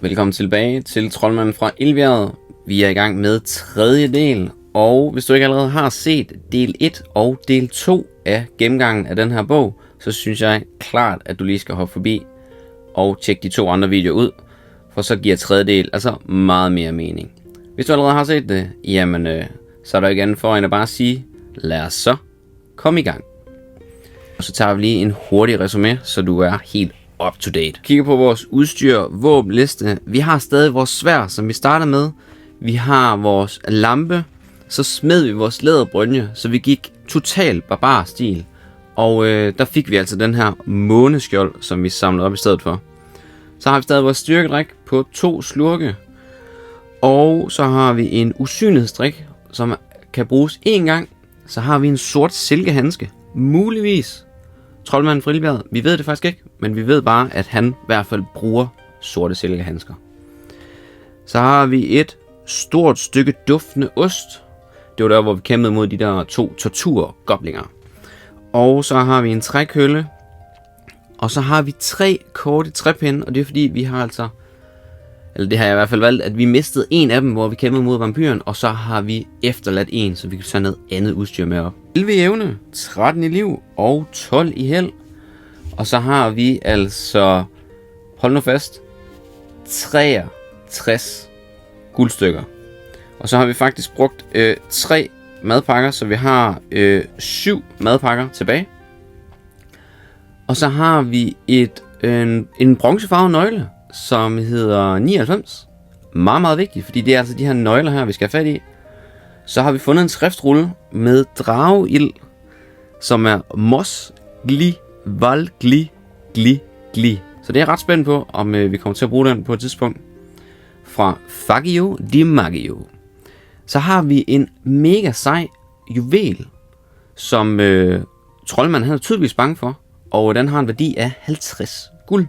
Velkommen tilbage til Troldmanden fra Ildbjerget. Vi er i gang med tredje del, og hvis du ikke allerede har set del 1 og del 2 af gennemgangen af den her bog, så synes jeg klart, at du lige skal hoppe forbi og tjekke de 2 andre videoer ud, for så giver tredje del altså meget mere mening. Hvis du allerede har set det, jamen så er der ikke andet for end at bare sige, lad os så komme i gang. Og så tager vi lige en hurtig resume, så du er helt up to date. Kigger på vores udstyr, våbenliste. Vi har stadig vores sværd, som vi starter med. Vi har vores lampe. Så smed vi vores læderbrynje, så vi gik total barbarstil. Og der fik vi altså den her måneskjold, som vi samlede op i stedet for. Så har vi stadig vores styrkedrik på 2 slurke. Og så har vi en usynlighedsdrik, som kan bruges 1 gang. Så har vi en sort silkehandske. Muligvis Troldmanden fra Ildbjerget. Vi ved det faktisk ikke, men vi ved bare, at han i hvert fald bruger sorte silkehandsker. Så har vi et stort stykke duftende ost. Det var der, hvor vi kæmpede mod de der 2 torturgoblinger. Og så har vi en trækølle. Og så har vi 3 korte træpinde, og det er fordi, vi har altså... Eller det har jeg i hvert fald valgt, at vi mistede en af dem, hvor vi kæmpede mod vampyren, og så har vi efterladt en, så vi kan tage noget andet udstyr med op. 11 i evne, 13 i liv og 12 i held. Og så har vi altså, hold nu fast, 63 guldstykker. Og så har vi faktisk brugt 3 madpakker, så vi har 7 madpakker tilbage. Og så har vi en bronzefarvet nøgle, som hedder 99. Meget, meget vigtigt, fordi det er altså de her nøgler her, vi skal have fat i. Så har vi fundet en skriftrulle med drageild, som er Mos Gli Val Gli Gli Gli. Så det er jeg ret spændt på, om vi kommer til at bruge den på et tidspunkt. Fra Fagio di Magio. Så har vi en mega sej juvel, som troldmanden han er tydeligvis bange for. Og den har en værdi af 50 guld.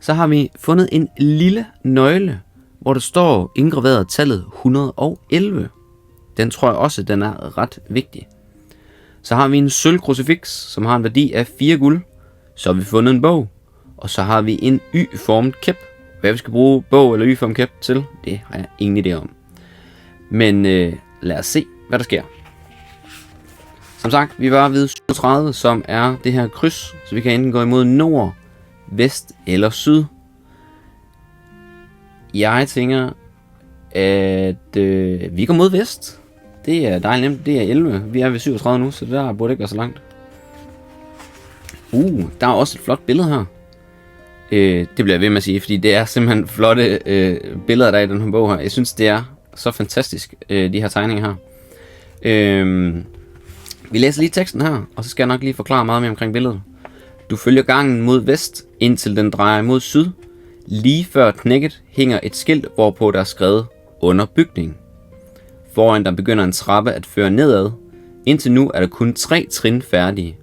Så har vi fundet en lille nøgle, hvor der står indgraveret tallet 111. Den tror jeg også, den er ret vigtig. Så har vi en sølvkrucifiks, som har en værdi af 4 guld. Så har vi fundet en bog. Og så har vi en Y-formet kæp. Hvad vi skal bruge bog eller Y-formet kæp til, det har jeg ingen idé om. Men lad os se, hvad der sker. Som sagt, vi var ved 37, som er det her kryds. Så vi kan enten gå imod nord, vest eller syd. Jeg tænker, at vi går mod vest. Det er dejligt nemt. Det er 11. Vi er ved 37 nu, så det der burde ikke være så langt. Der er også et flot billede her. Det bliver jeg ved med at sige, fordi det er simpelthen flotte billeder, der er i den her bog her. Jeg synes, det er så fantastisk, de her tegninger her. Vi læser lige teksten her, og så skal jeg nok lige forklare meget mere omkring billedet. Du følger gangen mod vest, indtil den drejer mod syd. Lige før knækket hænger et skilt, hvorpå der er skrevet under bygning. Foran der begynder en trappe at føre nedad. Indtil nu er der kun 3 trin færdige.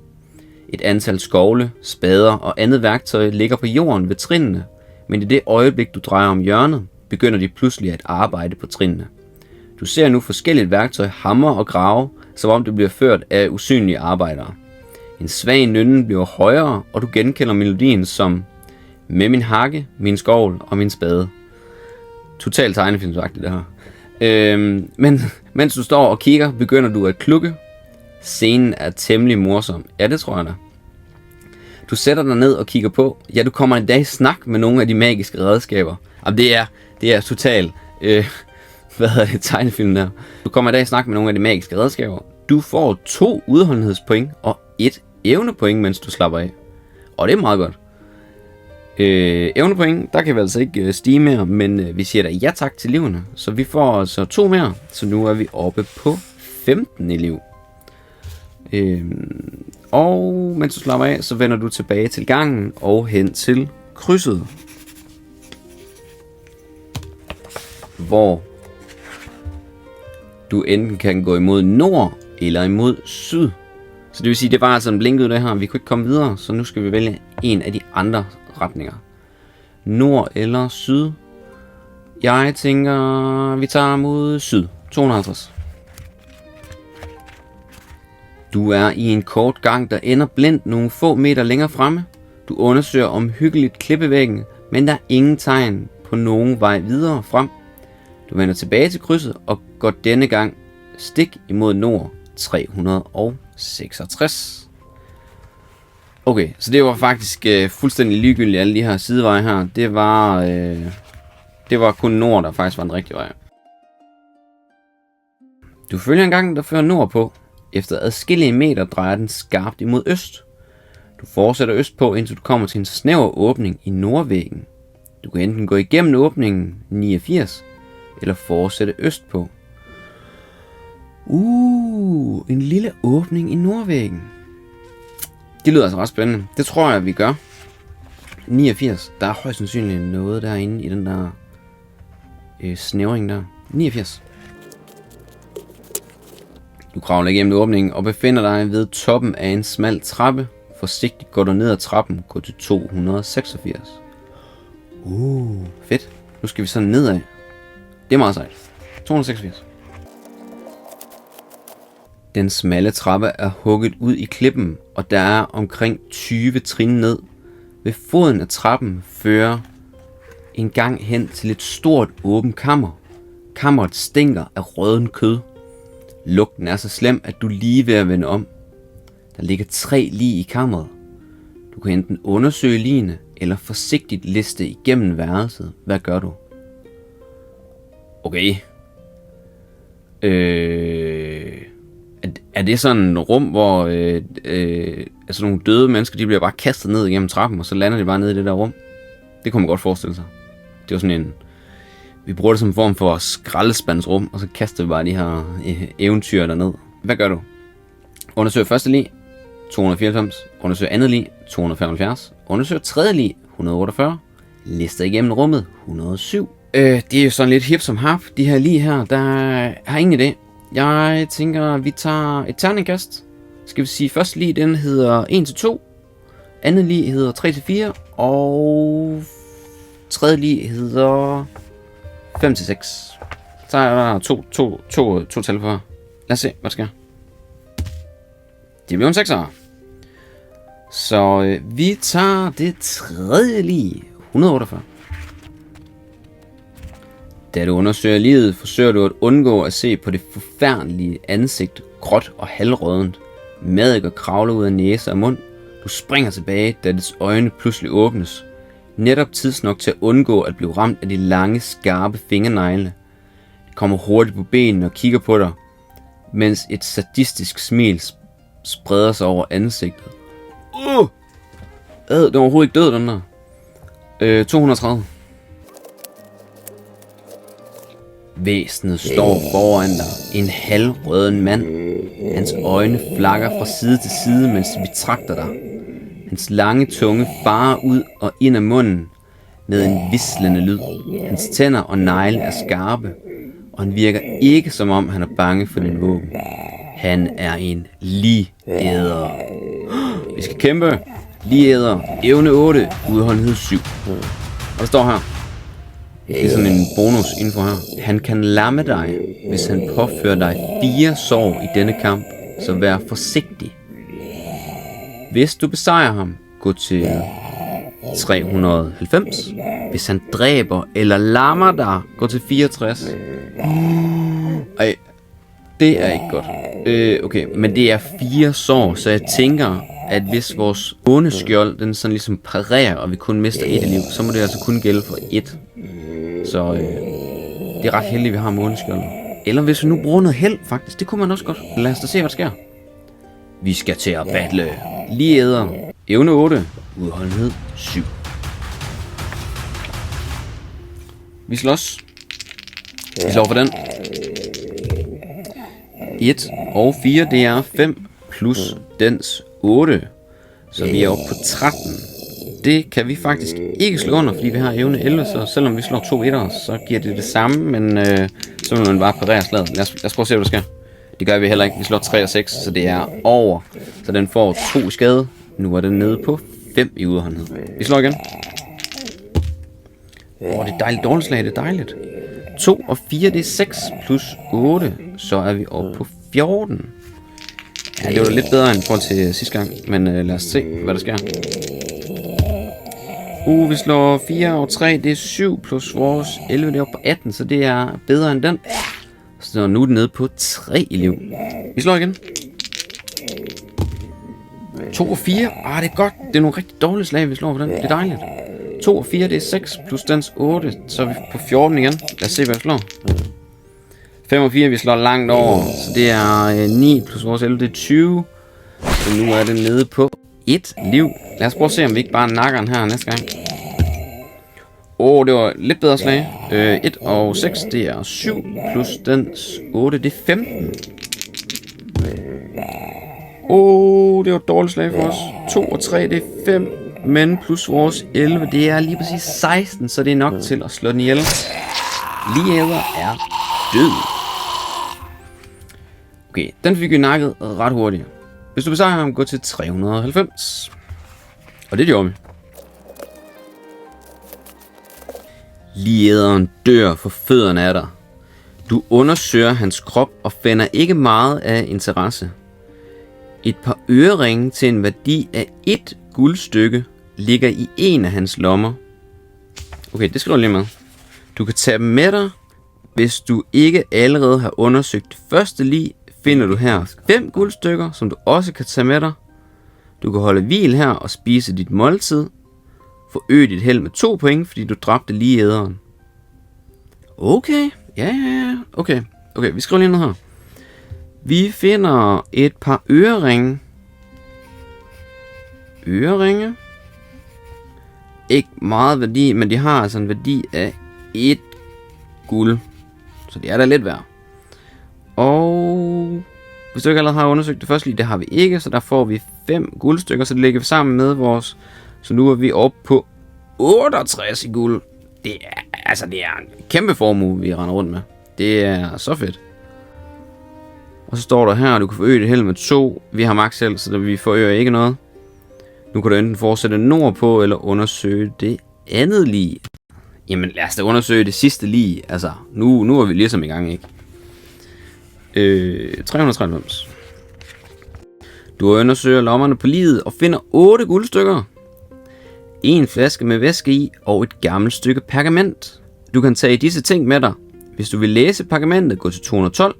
Et antal skovle, spader og andet værktøj ligger på jorden ved trinene, men i det øjeblik du drejer om hjørnet, begynder de pludselig at arbejde på trinene. Du ser nu forskelligt værktøj hamre og grave, som om det bliver ført af usynlige arbejdere. En svag nynne bliver højere, og du genkender melodien som med min hakke, min skovl og min spade. Totalt tegnefilmsagtigt det her. Men mens du står og kigger, begynder du at klukke. Scenen er temmelig morsom. Ja, det tror jeg da. Du sætter dig ned og kigger på. Ja, du kommer i dag i snak med nogle af de magiske redskaber. Jamen, det er totalt tegnefilm der. Du kommer i dag i snak med nogle af de magiske redskaber. Du får 2 udholdenhedspoint og 1 evnepoint, mens du slapper af. Og det er meget godt. Evnepoint, der kan vi altså ikke stige mere, men vi siger da ja tak til livene. Så vi får altså 2 mere, så nu er vi oppe på 15 i liv. Og mens du slapper af, så vender du tilbage til gangen og hen til krydset. Hvor du enten kan gå imod nord eller imod syd. Så det vil sige, det var altså en blink ud det her. Vi kunne ikke komme videre, så nu skal vi vælge en af de andre retninger. Nord eller syd. Jeg tænker, vi tager mod syd. 250. Du er i en kort gang, der ender blindt nogle få meter længere fremme. Du undersøger omhyggeligt klippevæggen, men der er ingen tegn på nogen vej videre frem. Du vender tilbage til krydset og går denne gang stik imod nord 366. Okay, så det var faktisk fuldstændig ligegyldigt, alle de her sideveje her. Det var kun nord, der faktisk var den rigtige vej. Du følger en gang, der fører nordpå. Efter adskillige meter drejer den skarpt imod øst. Du fortsætter østpå, indtil du kommer til en snæver åbning i nordvæggen. Du kan enten gå igennem åbningen 89, eller fortsætte østpå. En lille åbning i nordvæggen. Det lyder altså ret spændende. Det tror jeg, vi gør. 89. Der er højst sandsynligt noget derinde i den der snævring der. 89. Du kravler igennem åbningen og befinder dig ved toppen af en smal trappe. Forsigtigt går du ned ad trappen, gå til 286. Fedt. Nu skal vi så nedad. Det er meget sejt. 286. Den smalle trappe er hugget ud i klippen, og der er omkring 20 trin ned. Ved foden af trappen fører en gang hen til et stort åbent kammer. Kammeret stinker af rådden kød. Lugten er så slem, at du lige er ved at vende om. Der ligger 3 lig i kammeret. Du kan enten undersøge ligene, eller forsigtigt liste igennem værelset. Hvad gør du? Okay. Er det sådan et rum, hvor altså nogle døde mennesker, de bliver bare kastet ned igennem trappen, og så lander de bare ned i det der rum? Det kunne man godt forestille sig. Det var sådan en... Vi bruger det som en form for skraldespandsrum, og så kaster vi bare de her eventyr derned. Hvad gør du? Undersøg første lig, 294. Undersøg andet lig, 275. Undersøg tredje lig, 148. Lister igennem rummet, 107. Det er jo sådan lidt hip som hap. De her lig her, der har ingen idé. Jeg tænker, vi tager et terningkast. Skal vi sige, første lig, den hedder 1-2. Andet lig hedder 3-4. Og tredje lig hedder 5-6. Så er der to tal for. Lad os se, hvad der sker. Det bliver en 6'er. Så vi tager det tredje lig, 148. Da du undersøger livet, forsøger du at undgå at se på det forfærdelige ansigt, gråt og halvrådent. Maddiker kravler ud af næse og mund. Du springer tilbage, da dets øjne pludselig åbnes. Netop tidsnok til at undgå at blive ramt af de lange, skarpe fingernegle. Det kommer hurtigt på benene og kigger på dig, mens et sadistisk smil spreder sig over ansigtet. Den var overhovedet ikke død, den der. 230. Væsenet står foran dig, en halvrøden mand. Hans øjne flakker fra side til side, mens de betragter dig. Hans lange tunge farer ud og ind af munden med en hvislende lyd. Hans tænder og negle er skarpe, og han virker ikke som om han er bange for din våben. Han er en ligæder. Vi skal kæmpe. Ligæder. Evne 8. Udholdenhed 7. Og der står her. Det er sådan en bonus info her. Han kan lamme dig, hvis han påfører dig 4 sår i denne kamp, så vær forsigtig. Hvis du besejrer ham, gå til 390. Hvis han dræber eller lammer dig, gå til 64. Ej, det er ikke godt. Okay, men det er 4 sår, så jeg tænker, at hvis vores ondeskjold, den sådan ligesom parerer, og vi kun mister 1 liv, så må det altså kun gælde for 1. Så det er ret heldigt, at vi har måneskjold. Eller hvis vi nu bruger noget held, faktisk. Det kunne man også godt. Lad os da se, hvad der sker. Vi skal til at battle. Ligæder. Evne 8. Udholdenhed 7. Vi slås. Vi slår for den. 1 og 4, det er 5 plus dens 8. Så vi er oppe på 13. Det kan vi faktisk ikke slå under, fordi vi har evne 11, så selvom vi slår 2 etter, så giver det det samme, men så vil man bare parere slaget. Lad os prøve at se, hvad der sker. Det gør vi heller ikke. Vi slår 3 og 6, så det er over. Så den får 2 skade. Nu er den nede på 5 i udholdenhed. Vi slår igen. Det er dejligt dårligt slag, det er dejligt. 2 og 4, det er 6 plus 8, så er vi oppe på 14. Ja, det var lidt bedre end forhold til sidste gang, men lad os se, hvad der sker. Vi slår 4 og 3, det er 7 plus vores 11, det er oppe på 18, så det er bedre end den. Så nu er det nede på 3 i liv. Vi slår igen. 2 og 4, det er godt. Det er nogle rigtig dårlige slag, vi slår på den. Det er dejligt. 2 og 4, det er 6 plus dens 8, så er vi på 14 igen. Lad os se, hvad vi slår. 5 og 4, vi slår langt over, så det er 9 plus vores 11, det er 20. Så nu er det nede på 1 liv. Lad os prøve at se, om vi ikke bare nakker den her næste gang. Det var lidt bedre slag. 1 og 6, det er 7 plus dens 8, det er 15. Det var et dårligt slag for os. 2 og 3, det er 5. Men plus vores 11, det er lige præcis 16, så det er nok til at slå den ihjel. Ligeæder er død. Okay, den fik vi nakket ret hurtigt. Hvis du besejrer ham, gå til 390. Og det gjorde vi. Ligeæderen dør for fødderne af dig. Du undersøger hans krop og finder ikke meget af interesse. Et par øreringe til en værdi af 1 guldstykke ligger i en af hans lommer. Okay, det skal du lige med. Du kan tage dem med dig. Hvis du ikke allerede har undersøgt det første lig, finder du her 5 guldstykker, som du også kan tage med dig. Du kan holde hvil her og spise dit måltid. Forøg dit held med 2 point, fordi du dræbte ligeæderen. Okay, ja. Okay, vi skriver lige noget her. Vi finder et par øreringe. Ikke meget værdi, men de har altså en værdi af 1 guld. Så det er da lidt værd. Og hvis du ikke allerede har undersøgt det første lige, det har vi ikke, så der får vi 5 guldstykker, så det lægger vi sammen med vores. Så nu er vi oppe på 68 i guld. Det er en kæmpe formue, vi render rundt med. Det er så fedt. Og så står der her, at du kan forøge det held med 2. Vi har max held, så vi forøger ikke noget. Nu kan du enten fortsætte nordpå, eller undersøge det andet lig. Jamen lad os da undersøge det sidste lig. Altså, nu er vi ligesom i gang, ikke? 393. Du undersøger lommerne på liget og finder 8 guldstykker. 1 flaske med væske i og et gammelt stykke pergament. Du kan tage disse ting med dig. Hvis du vil læse pergamentet, gå til 212.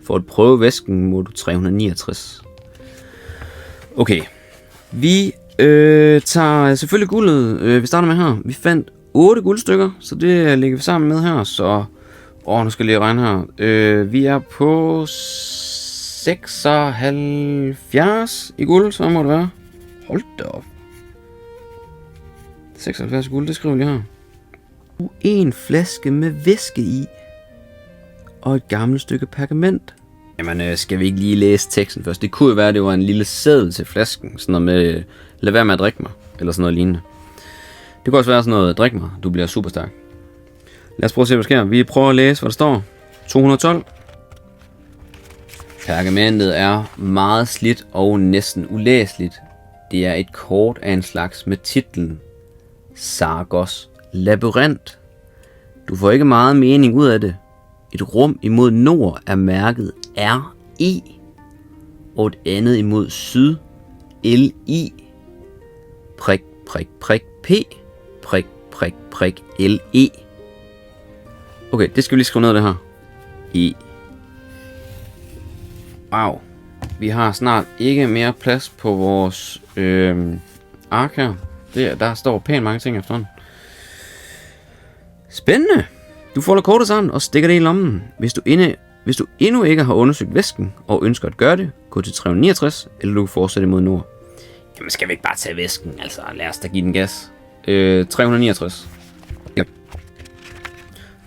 For at prøve væsken må du 369. Okay. Vi tager selvfølgelig guldet. Vi starter med her. Vi fandt 8 guldstykker, så det lægger vi sammen med her. Så nu skal jeg lige regne her. Vi er på 76 i guld, så må det være. Hold da op. 76 guld, det skriver vi lige her. 1 flaske med væske i og et gammelt stykke pergament. Jamen, skal vi ikke lige læse teksten først? Det kunne jo være, at det var en lille seddel til flasken. Sådan noget med, lad være med at drikke mig. Eller sådan noget lignende. Det kunne også være sådan noget, drik mig, du bliver super stærk. Lad os prøve at se, hvad der sker. Vi prøver at læse, hvad der står. 212. Pergamentet er meget slidt og næsten ulæseligt. Det er et kort af en slags med titlen Sargos Labyrint. Du får ikke meget mening ud af det. Et rum imod nord er mærket RE, og et andet imod syd LI. Prik, prik, prik, P. Prik, prik, prik, LE. Okay, det skal vi lige skrive ned det her. E. Wow. Vi har snart ikke mere plads på vores ark her. Der står pænt mange ting efterhånden. Spændende. Du folder kortet sammen og stikker det i lommen. Hvis du endnu ikke har undersøgt væsken og ønsker at gøre det, gå til 369, eller du kan fortsætte mod nord. Jamen skal vi ikke bare tage væsken? Altså lad os da give den gas. 369. Ja.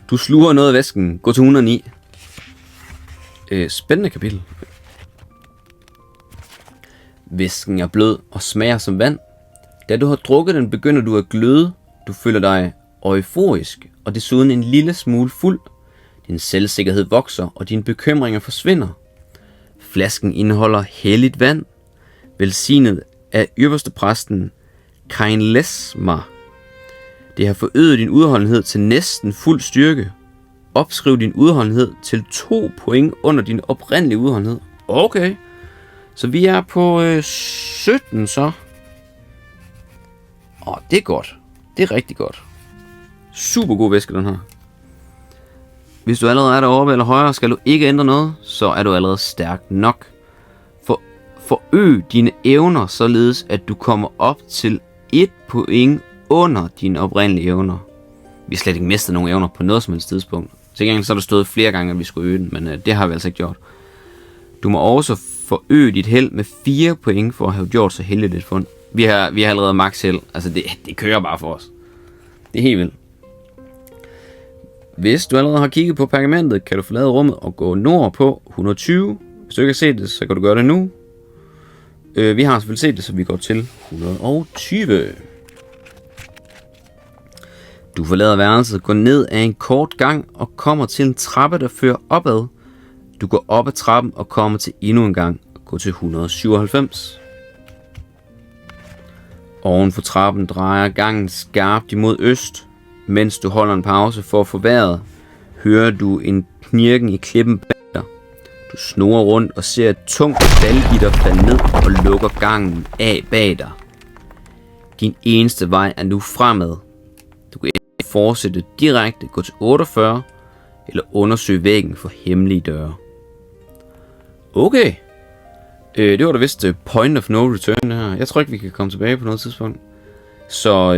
Du sluger noget af væsken. Gå til 109. Spændende kapitel. Væsken er blød og smager som vand. Da du har drukket den, begynder du at gløde. Du føler dig euforisk og desuden en lille smule fuld. Din selvsikkerhed vokser, og dine bekymringer forsvinder. Flasken indeholder helligt vand, velsignet af ypperste præsten Kainlesma. Det har forøget din udholdenhed til næsten fuld styrke. Opskriv din udholdenhed til 2 point under din oprindelige udholdenhed. Okay, så vi er på 17 så. Det er godt. Det er rigtig godt. Super god væske, den her. Hvis du allerede er deroppe eller højere, skal du ikke ændre noget, så er du allerede stærk nok. Forøg dine evner, således at du kommer op til 1 point under dine oprindelige evner. Vi har slet ikke mistet nogen evner på noget som helst tidspunkt. Til gengæld så har der stået flere gange, at vi skulle øge den, men det har vi altså ikke gjort. Du må også forøge dit held med 4 point for at have gjort så heldigt et fund. Vi har allerede max held. Altså det kører bare for os. Det er helt vildt. Hvis du allerede har kigget på pergamentet, kan du forlade rummet og gå nord på 120. Hvis du ikke har set det, så kan du gøre det nu. Vi har selvfølgelig set det, så vi går til 120. Du forlader værelset, går ned ad en kort gang og kommer til en trappe, der fører opad. Du går op ad trappen og kommer til endnu en gang og går til 197. Oven for trappen drejer gangen skarpt imod øst. Mens du holder en pause for at få vejret, hører du en knirken i klippen bag dig. Du snurrer rundt og ser et tungt metalgitter falde ned og lukker gangen af bag dig. Din eneste vej er nu fremad. Du kan enten fortsætte direkte, gå til 48, eller undersøge væggen for hemmelige døre. Okay. Det var da vist point of no return det her. Jeg tror ikke, vi kan komme tilbage på noget tidspunkt. Så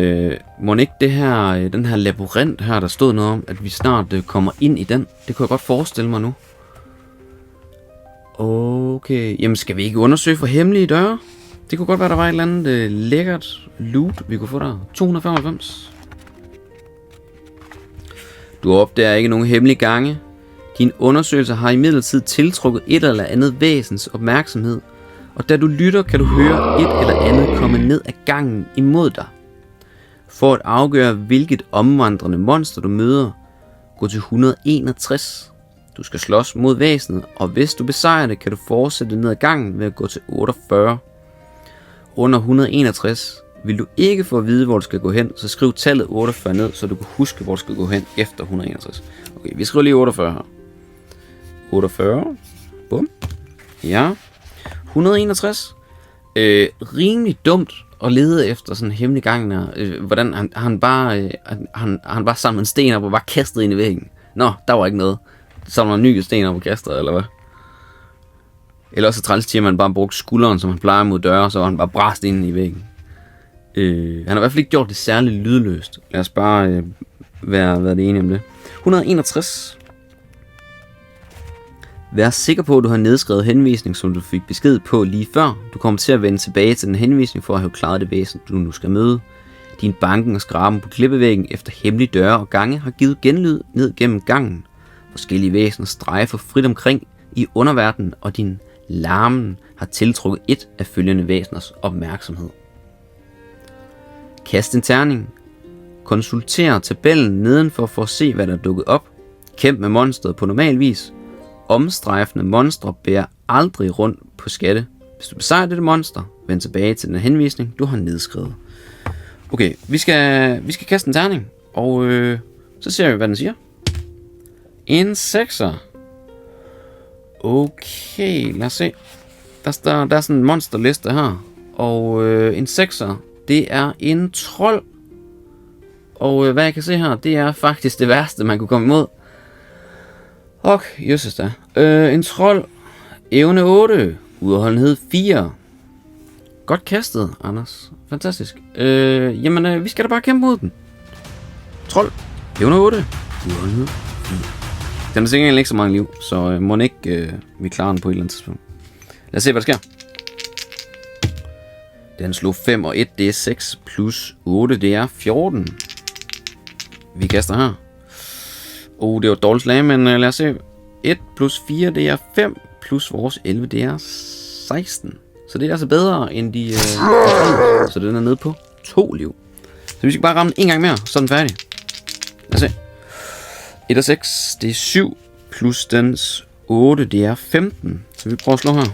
må ikke det her, den her labyrint her, der stod noget om, at vi snart kommer ind i den. Det kunne jeg godt forestille mig nu. Okay, jamen skal vi ikke undersøge for hemmelige døre? Det kunne godt være, der var et eller andet lækkert loot, vi kunne få der. 295. Du opdager ikke nogen hemmelige gange. Din undersøgelse har imidlertid tiltrukket et eller andet væsens opmærksomhed. Og da du lytter, kan du høre et eller andet komme ned ad gangen imod dig. For at afgøre, hvilket omvandrende monster du møder, gå til 161. Du skal slås mod væsenet, og hvis du besejrer det, kan du fortsætte ned ad gangen ved at gå til 48. Under 161 vil du ikke få at vide, hvor du skal gå hen, så skriv tallet 48 ned, så du kan huske, hvor du skal gå hen efter 161. Okay, vi skriver lige 48 her. 48. Bum. Ja. 161. Rimelig dumt at lede efter sådan en hemmelig gang der. Hvordan han bare samlede en sten op og bare kastede ind i væggen. Nå, der var ikke noget. Så var der en ny sten op og kastede, eller hvad? Eller også træls til, at man bare brugte skulderen, som han plejer mod døre, så var han bare brast ind i væggen. Han har i hvert fald ikke gjort det særligt lydløst. Lad os bare være det enige om det. 161. Vær sikker på, at du har nedskrevet henvisning, som du fik besked på lige før. Du kommer til at vende tilbage til den henvisning for at have klaret det væsen, du nu skal møde. Din banken og skraben på klippevæggen efter hemmelige døre og gange har givet genlyd ned gennem gangen. Forskellige væsener strejfer frit omkring i underverdenen, og din larmen har tiltrukket et af følgende væseners opmærksomhed. Kast en terning. Konsulter tabellen nedenfor for at se, hvad der er dukket op. Kæmp med monstret på normal vis. Omstrejfende monstre bærer aldrig rundt på skatte. Hvis du besejrer dette monster, vend tilbage til den henvisning, du har nedskrevet. Okay, vi skal kaste en terning, og så ser vi, hvad den siger. En 6'er. Okay, lad os se. Der er sådan en monsterliste her, og en 6'er, det er en trold. Og hvad jeg kan se her, det er faktisk det værste, man kunne komme imod. Jesus da. En trold. Evne 8. Udholdenhed 4. Godt kastet, Anders. Fantastisk. Jamen, vi skal da bare kæmpe mod den. Trold. Evne 8. Udholdenhed 4. Den har sikkert ikke så mange liv, så må ikke vi klarer den på et eller andet tidspunkt. Lad os se, hvad der sker. Den slog 5 og 1, det er 6 plus 8, det er 14. Vi kaster her. Det var dårligt slag, men lad os se. 1 plus 4, det er 5. Plus vores 11, det er 16. Så det er altså bedre end de... så den er nede på 2 liv. Så vi skal bare ramme den en gang mere, så er den færdig. Lad os se. 1 og 6, det er 7. Plus dens 8, det er 15. Så vi prøver at slå her.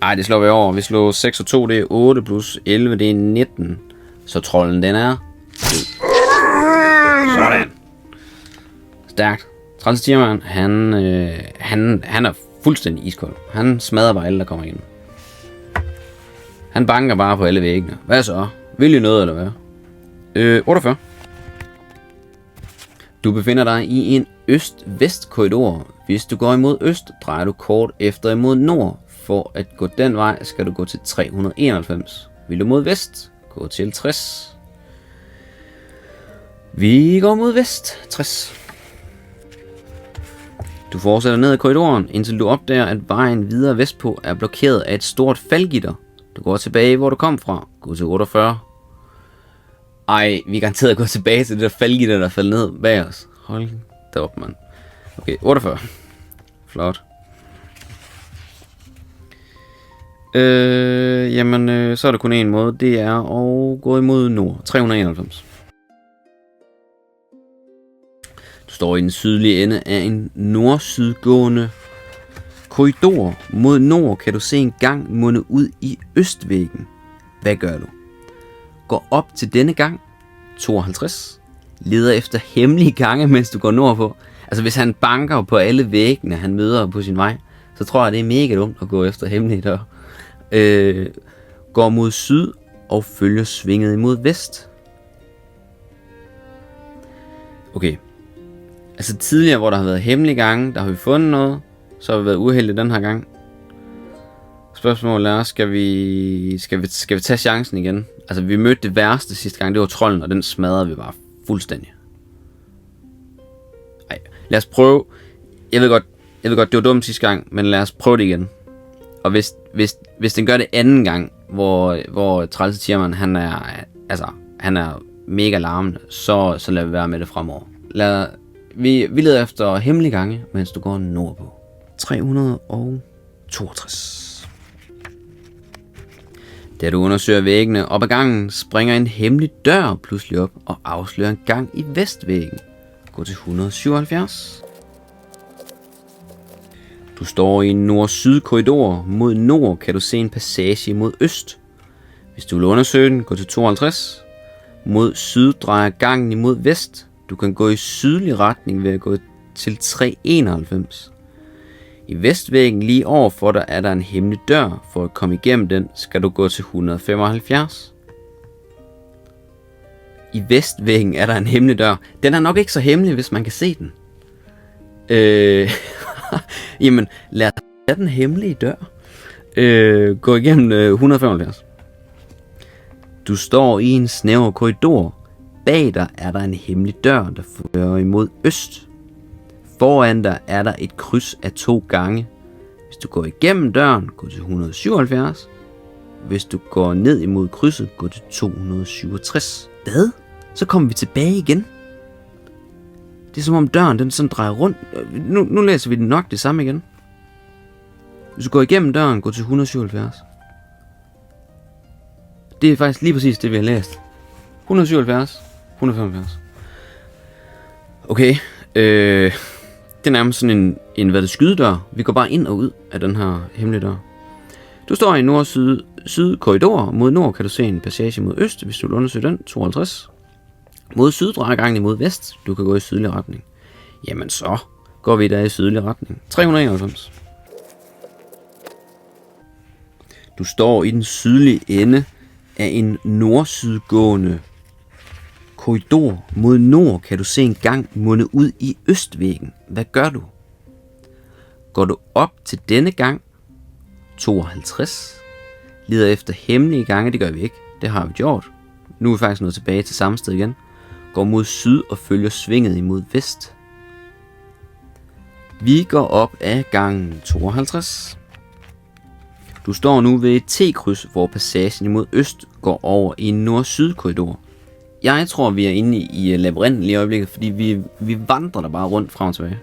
Ej, det slår vi over. Vi slår 6 og 2, det er 8. Plus 11, det er 19. Så trolden, den er... Sådan. Stærkt. Træls Tierman, han er fuldstændig iskold. Han smadrer bare alle, der kommer ind. Han banker bare på alle væggene. Hvad så? Vil I noget, eller hvad? 48. Du befinder dig i en øst-vest korridor. Hvis du går imod øst, drejer du kort efter imod nord. For at gå den vej, skal du gå til 391. Vil du mod vest, gå til 60. Vi går mod vest, 60. Du fortsætter ned i korridoren, indtil du opdager, at vejen videre vestpå er blokeret af et stort faldgitter. Du går tilbage, hvor du kom fra. Gå til 48. Ej, vi er garanteret at gå tilbage til det der faldgitter, der faldt ned bag os. Hold da op, mand. Okay, 48. Flot. Så er der kun en måde. Det er at gå imod nord. 391. Du står i den sydlige ende af en nord-sydgående korridor. Mod nord kan du se en gang munde ud i østvæggen. Hvad gør du? Gå op til denne gang. 52. Leder efter hemmelige gange, mens du går nordpå. Altså hvis han banker på alle væggene, han møder på sin vej, så tror jeg, det er mega dumt at gå efter hemmelige døre. Går mod syd og følger svinget imod vest. Okay. Altså tidligere, hvor der har været hemmelige gange, der har vi fundet noget. Så har vi været uheldige den her gang. Spørgsmålet er, skal vi tage chancen igen? Altså vi mødte det værste sidste gang, det var trolden, og den smadrede vi bare fuldstændig. Ej, lad os prøve. Jeg ved godt, det var dumt sidste gang, men lad os prøve det igen. Og hvis den gør det anden gang, hvor Trælse Tierman, han er mega larmende, så lad vi være med det fremover. Vi leder efter hemmelige gange, mens du går nordpå. 362. Da du undersøger væggene op ad gangen, springer en hemmelig dør pludselig op og afslører en gang i vestvæggen. Gå til 177. Du står i en nord-syd korridor. Mod nord kan du se en passage mod øst. Hvis du vil undersøge den, gå til 52. Mod syd drejer gangen imod vest. Du kan gå i sydlig retning ved at gå til 391. I vestvæggen lige overfor dig er der en hemmelig dør. For at komme igennem den, skal du gå til 175. I vestvæggen er der en hemmelig dør. Den er nok ikke så hemmelig, hvis man kan se den. Jamen, lad os have den hemmelige dør. Gå igennem 175. Du står i en snæver korridor. Bag dig er der en hemmelig dør, der fører imod øst. Foran dig er der et kryds af 2 gange. Hvis du går igennem døren, gå til 177. Hvis du går ned imod krydset, gå til 267. Hvad? Så kommer vi tilbage igen. Det er som om døren den sådan drejer rundt. Nu læser vi den nok det samme igen. Hvis du går igennem døren, gå til 177. Det er faktisk lige præcis det, vi har læst. 177, 175. Okay, det er nærmest sådan en skydedør. Vi går bare ind og ud af den her hemmelige dør. Du står i en nord-syd korridor. Mod nord kan du se en passage mod øst, hvis du vil undersøge den. 52. Mod syd drejer gangen imod vest. Du kan gå i sydlig retning. Jamen så går vi der i sydlig retning. 391. Du står i den sydlige ende af en nord-sydgående korridor. Mod nord kan du se en gang munde ud i østvæggen. Hvad gør du? Går du op til denne gang? 52. Leder efter hemmelige gange. Det gør vi ikke. Det har vi gjort. Nu er vi faktisk nået tilbage til samme sted igen. Går mod syd og følger svinget imod vest. Vi går op af gangen 52. Du står nu ved et T-kryds, hvor passagen imod øst går over i en nord-syd korridor. Jeg tror, vi er inde i labyrinten lige i øjeblikket, fordi vi vandrer der bare rundt frem og tilbage.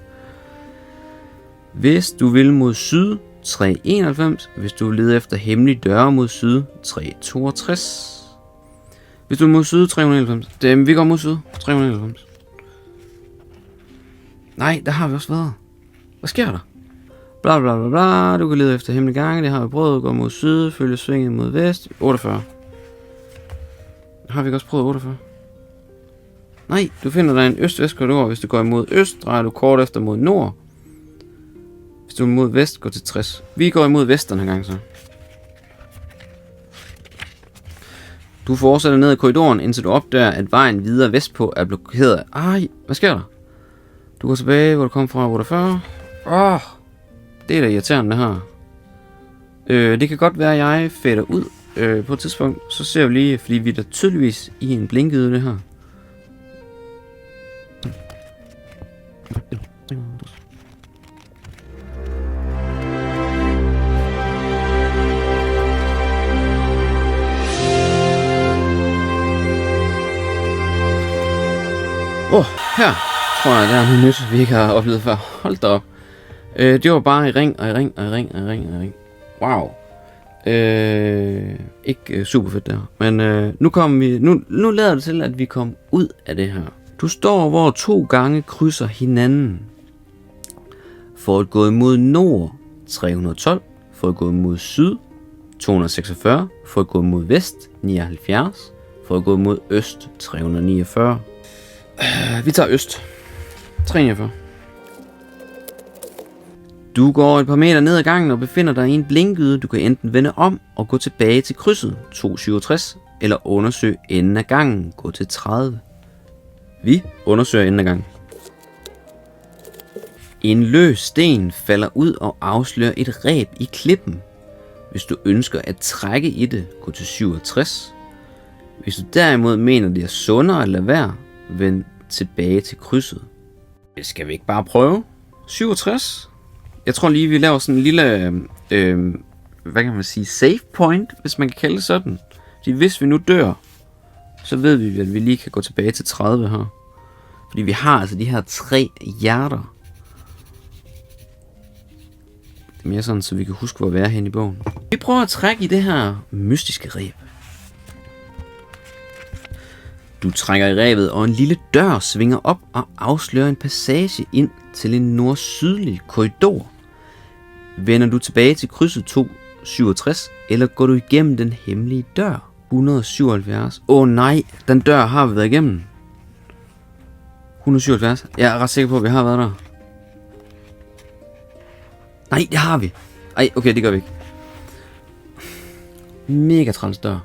Hvis du vil mod syd, 391. Hvis du leder efter hemmelige døre mod syd, 362. Hvis du er mod syd, 391. Vi går mod syd, 391. Nej, der har vi også været. Hvad sker der? Bla bla bla bla. Du kan lede efter hemmelige gange. Det har vi prøvet. Gå mod syd, følge svinget mod vest. 48. Har vi ikke også prøvet 48? Nej, du finder dig en øst-vest korridor. Hvis du går imod øst, drejer du kort efter mod nord. Hvis du er mod vest, gå til 60. Vi går imod vest den her gang så. Du fortsætter ned i korridoren, indtil du opdager, at vejen videre vestpå er blokeret. Ej, hvad sker der? Du går tilbage, hvor du kom fra, hvor der før. Det er da irriterende, det her. Det kan godt være, at jeg fader ud på et tidspunkt. Så ser vi lige, fordi vi er da tydeligvis i en blinkede, det her. Her tror jeg, der er noget nyt, vi ikke har oplevet før. Hold da op. Det var bare i ring. Wow. Ikke super fedt der. Men nu lader det til, at vi kom ud af det her. Du står, hvor 2 gange krydser hinanden. For at gå imod nord 312. For at gå imod syd 246. For at gå imod vest 79. For at gå imod øst 349. Vi tager øst. 349. Du går et par meter ned ad gangen og befinder dig i en blinkgyde. Du kan enten vende om og gå tilbage til krydset 267, eller undersøge enden af gangen, gå til 30. Vi undersøger enden af gangen. En løs sten falder ud og afslører et reb i klippen. Hvis du ønsker at trække i det, gå til 67. Hvis du derimod mener, det er sundere at lade være, vend tilbage til krydset. Det skal vi ikke bare prøve? 67? Jeg tror lige, vi laver sådan en lille, hvad kan man sige, save point, hvis man kan kalde det sådan. Fordi hvis vi nu dør, så ved vi, at vi lige kan gå tilbage til 30 her. Fordi vi har altså de her 3 hjerter. Det er mere sådan, så vi kan huske, hvor vi er henne i bogen. Vi prøver at trække i det her mystiske reb. Du trækker i rebet, og en lille dør svinger op og afslører en passage ind til en nord-sydlig korridor. Vender du tilbage til krydset 267, eller går du igennem den hemmelige dør? 177. Nej, den dør har vi været igennem. 177. Jeg er ret sikker på, at vi har været der. Nej, det har vi. Ej, okay, det gør vi ikke. Mega træls dør.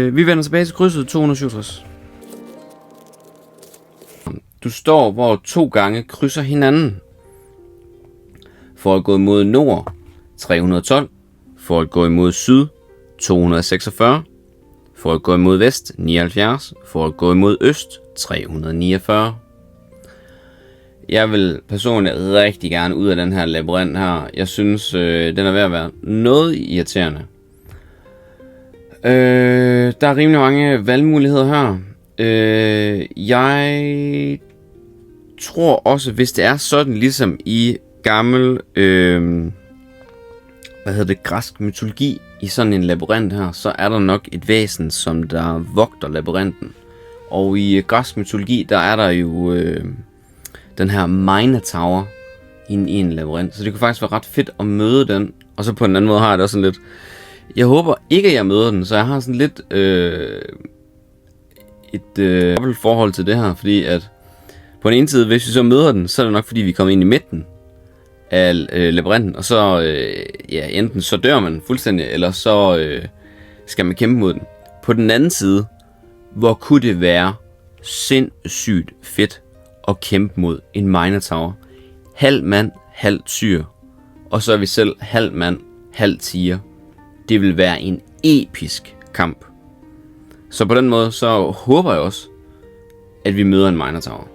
Vi vender tilbage til krydset 267. Du står, hvor 2 gange krydser hinanden. For at gå imod nord 312. For at gå imod syd 246. For at gå imod vest 79. For at gå imod øst 349. Jeg vil personligt rigtig gerne ud af den her labyrint her. Jeg synes, den er ved at være noget irriterende. Der er rimelig mange valgmuligheder her. Jeg tror også, hvis det er sådan ligesom i gammel græsk mytologi i sådan en labyrint her, så er der nok et væsen, som der vogter labyrinten. Og i græsk mytologi, der er der jo den her Minotaur inde i en labyrint. Så det kunne faktisk være ret fedt at møde den. Og så på en anden måde har jeg det også sådan lidt... Jeg håber ikke, at jeg møder den, så jeg har sådan lidt et forhold til det her, fordi at på den ene side, hvis vi så møder den, så er det nok fordi, vi kommer ind i midten af labyrinten, og så enten så dør man fuldstændig, eller så skal man kæmpe mod den. På den anden side, hvor kunne det være sindssygt fedt at kæmpe mod en Minotaur. Halv mand, halv tyr, og så er vi selv halv mand, halv tiger. Det vil være en episk kamp. Så på den måde, så håber jeg også, at vi møder en Minotaur.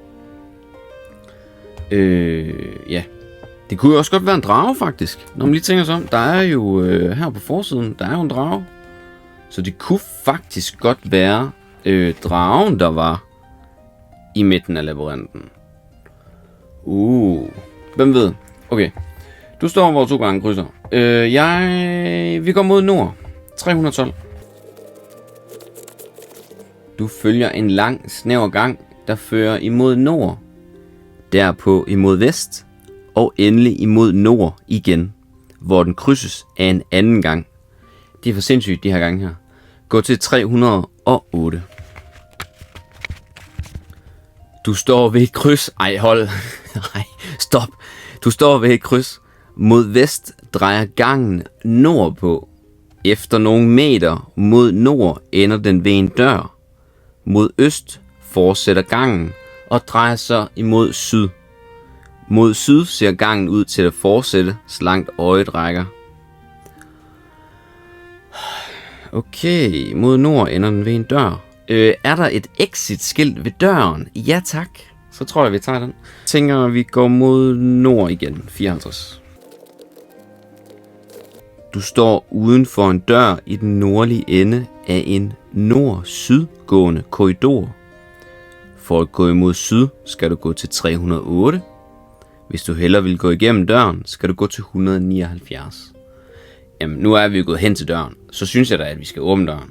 Det kunne jo også godt være en drage, faktisk. Når man lige tænker sig om, der er jo her på forsiden, der er jo en drage. Så det kunne faktisk godt være dragen, der var i midten af labyrinten. Hvem ved? Okay. Du står, hvor 2 gange krydser. Vi går mod nord. 312. Du følger en lang, snæver gang, der fører imod nord. Derpå imod vest. Og endelig imod nord igen. Hvor den krydses af en anden gang. Det er for sindssygt, de her gange her. Gå til 308. Du står ved et kryds. Stop. Du står ved et kryds. Mod vest drejer gangen nordpå. Efter nogle meter mod nord ender den ved en dør. Mod øst fortsætter gangen og drejer sig imod syd. Mod syd ser gangen ud til at fortsætte, så langt øjet rækker. Okay, mod nord ender den ved en dør. Er der et exit-skilt ved døren? Ja tak. Så tror jeg, vi tager den. Tænker, vi går mod nord igen. 54. Du står uden for en dør i den nordlige ende af en nord-syd-gående korridor. For at gå imod syd, skal du gå til 308. Hvis du hellere vil gå igennem døren, skal du gå til 179. Jamen, nu er vi jo gået hen til døren. Så synes jeg da, at vi skal åbne døren.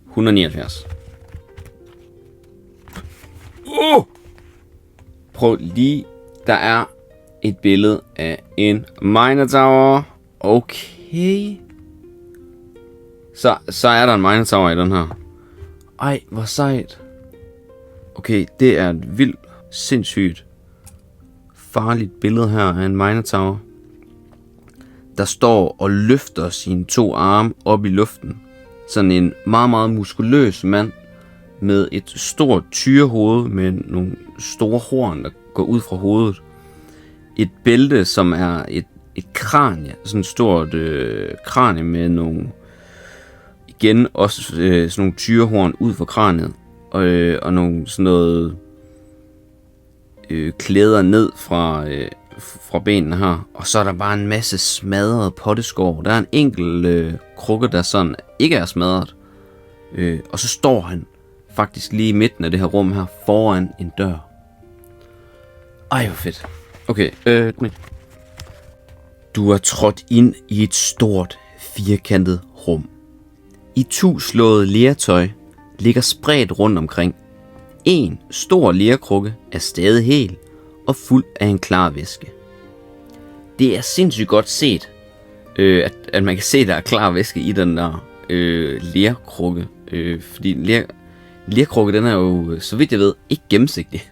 179. Prøv lige. Der er et billede af en Minotaur. Okay. Så er der en Minotaur i den her. Ej, hvor sejt. Okay, det er et vildt, sindssygt, farligt billede her af en Minotaur, der står og løfter sine 2 arme op i luften. Sådan en meget, meget muskuløs mand med et stort tyrehoved med nogle store horn, der går ud fra hovedet. Et bælte, som er et kranie, sådan et stort kranie med nogle, igen også sådan nogle tyrehorn ud fra kraniet, og nogle sådan noget klæder ned fra benene her. Og så er der bare en masse smadrede potteskår. Der er en enkelt krukke, der sådan ikke er smadret. Og så står han faktisk lige i midten af det her rum her, foran en dør. Ej, hvor fedt. Okay, Du er trådt ind i et stort, firkantet rum. I tuslået lertøj ligger spredt rundt omkring. En stor lerkrukke er stadig hel og fuld af en klar væske. Det er sindssygt godt set, at man kan se, at der er klar væske i den der lerkrukke. Fordi lerkrukke, den er jo, så vidt jeg ved, ikke gennemsigtig.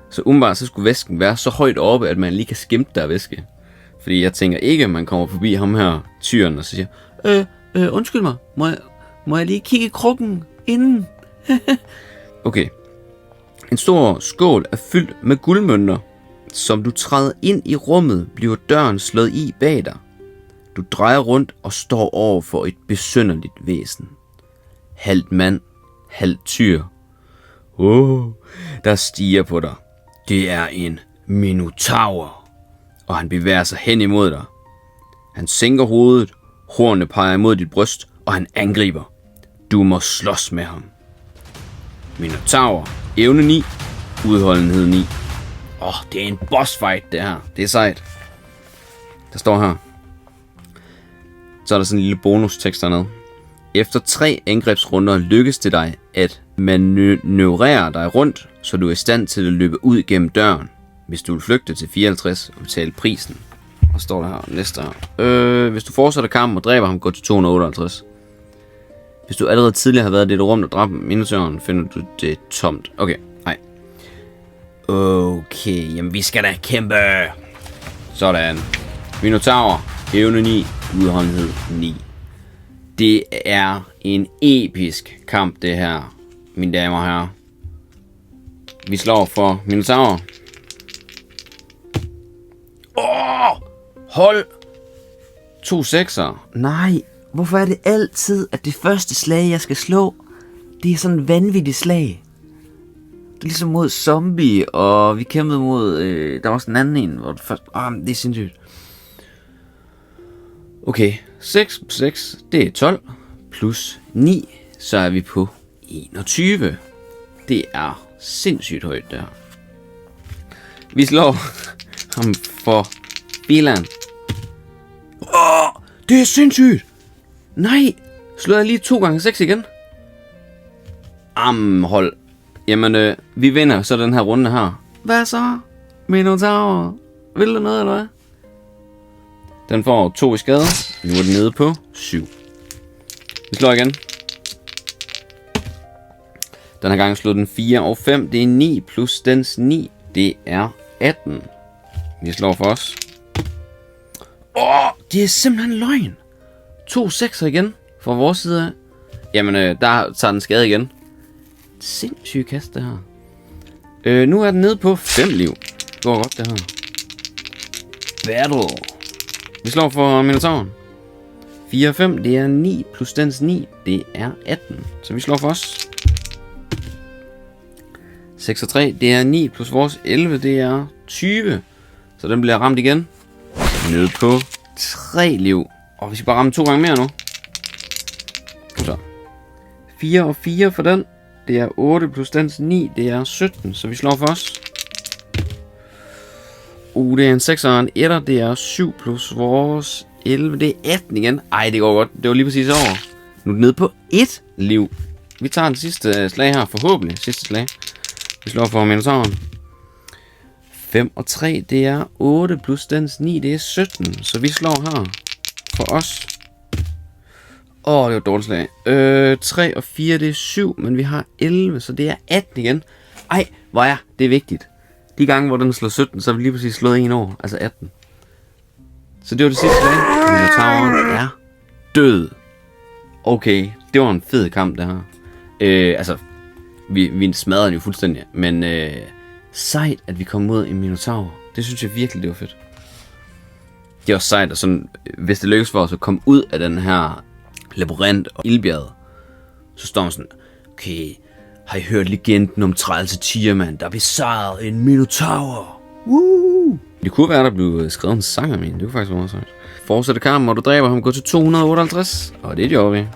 Så umiddelbart så skulle væsken være så højt oppe, at man lige kan skimte der væske. Fordi jeg tænker ikke, at man kommer forbi ham her tyren og så siger, undskyld mig, må jeg lige kigge i krukken inden? Okay. En stor skål er fyldt med guldmønter. Som du træder ind i rummet, bliver døren slået i bag dig. Du drejer rundt og står over for et besynderligt væsen. Halvt mand, halvt tyr. Der stiger på dig. Det er en Minotaur, og han bevæger sig hen imod dig. Han sænker hovedet, hornene peger imod dit bryst, og han angriber. Du må slås med ham. Minotaur, evne 9, udholdenhed 9. Det er en boss fight, det her. Det er sejt. Der står her. Så er der sådan en lille bonustekst dernede. Efter 3 angrebsrunder lykkes det dig at manøvrere dig rundt, så du er i stand til at løbe ud gennem døren. Hvis du vil flygte til 54 og betale prisen. Og står der her næste her. Hvis du fortsætter kampen og dræber ham, gå til 258. Hvis du allerede tidligere har været i det rum, der dræbte Minotauren, finder du det tomt. Okay, nej. Okay, jamen vi skal da kæmpe. Sådan. Minotaur, evne 9, udholdenhed 9. Det er en episk kamp, det her, mine damer og herrer. Vi slår for Minotaur. Hold! 2 sekser. Nej, hvorfor er det altid, at det første slag, jeg skal slå, det er sådan en vanvittigt slag? Det er ligesom mod zombie, og vi kæmpede mod, der var også en anden en, hvor det først, det er sindssygt. Okay, 6 plus 6, det er 12, plus 9, så er vi på 21. Det er sindssygt højt der. Vi slår ham for bilen. Det er sindssygt. Nej, slår jeg lige 2 gange 6 igen? Hold. Jamen, vi vinder så den her runde her. Hvad så? Minotaur. Vil du noget, eller hvad? Den får 2 i skade. Nu er den nede på 7. Vi slår igen. Den her gang slår den 4 og 5. Det er 9 plus dens 9. Det er 18. Vi slår for os. Det er simpelthen løgn. 2 sekser igen fra vores side af. Jamen, der tager den skade igen. Sindssygt kast, det her. Nu er den nede på 5 liv. Det går godt, det her. Battle. Vi slår for Minotauren. 4 og 5, det er 9 plus dens 9, det er 18. Så vi slår for os. 6 og 3, det er 9 plus vores 11, det er 20. Så den bliver ramt igen. Nede på 3 liv. Og vi skal bare ramme 2 gange mere nu. Så. 4 og 4 for den. Det er 8 plus dens 9, det er 17. Så vi slår for os. Det er en 6 og en 1'er, det er 7 plus vores 11, det er 18 igen. Ej, det går godt. Det var lige præcis over. Nu er det nede på 1 liv. Vi tager den sidste slag her, forhåbentlig. Sidste slag. Vi slår for Minotauren. 5 og 3, det er 8 plus dens 9, det er 17. Så vi slår her for os. Det var et dårligt slag. 3 og 4, det er 7, men vi har 11, så det er 18 igen. Ej, hvor er det vigtigt. De gange, hvor den slår 17, så har vi lige præcis slået en over, altså 18. Så det var det sidste slag. Minotauren er død. Okay, det var en fed kamp, det her. Vi smadrede den jo fuldstændig, men sejt, at vi kom mod en Minotaur. Det synes jeg virkelig, det var fedt. Det er også sejt, at sådan, hvis det lykkes for os at komme ud af den her labyrint og ildbjerget, så står man sådan, okay, har I hørt legenden om Trælse Tigermand, der besejrede en Minotaur? Woo! Det kunne være, der blev skrevet en sang om en. Det kunne faktisk være meget sejt. Fortsætte kampen, og du dræber ham, gå til 258. Og det gjorde vi.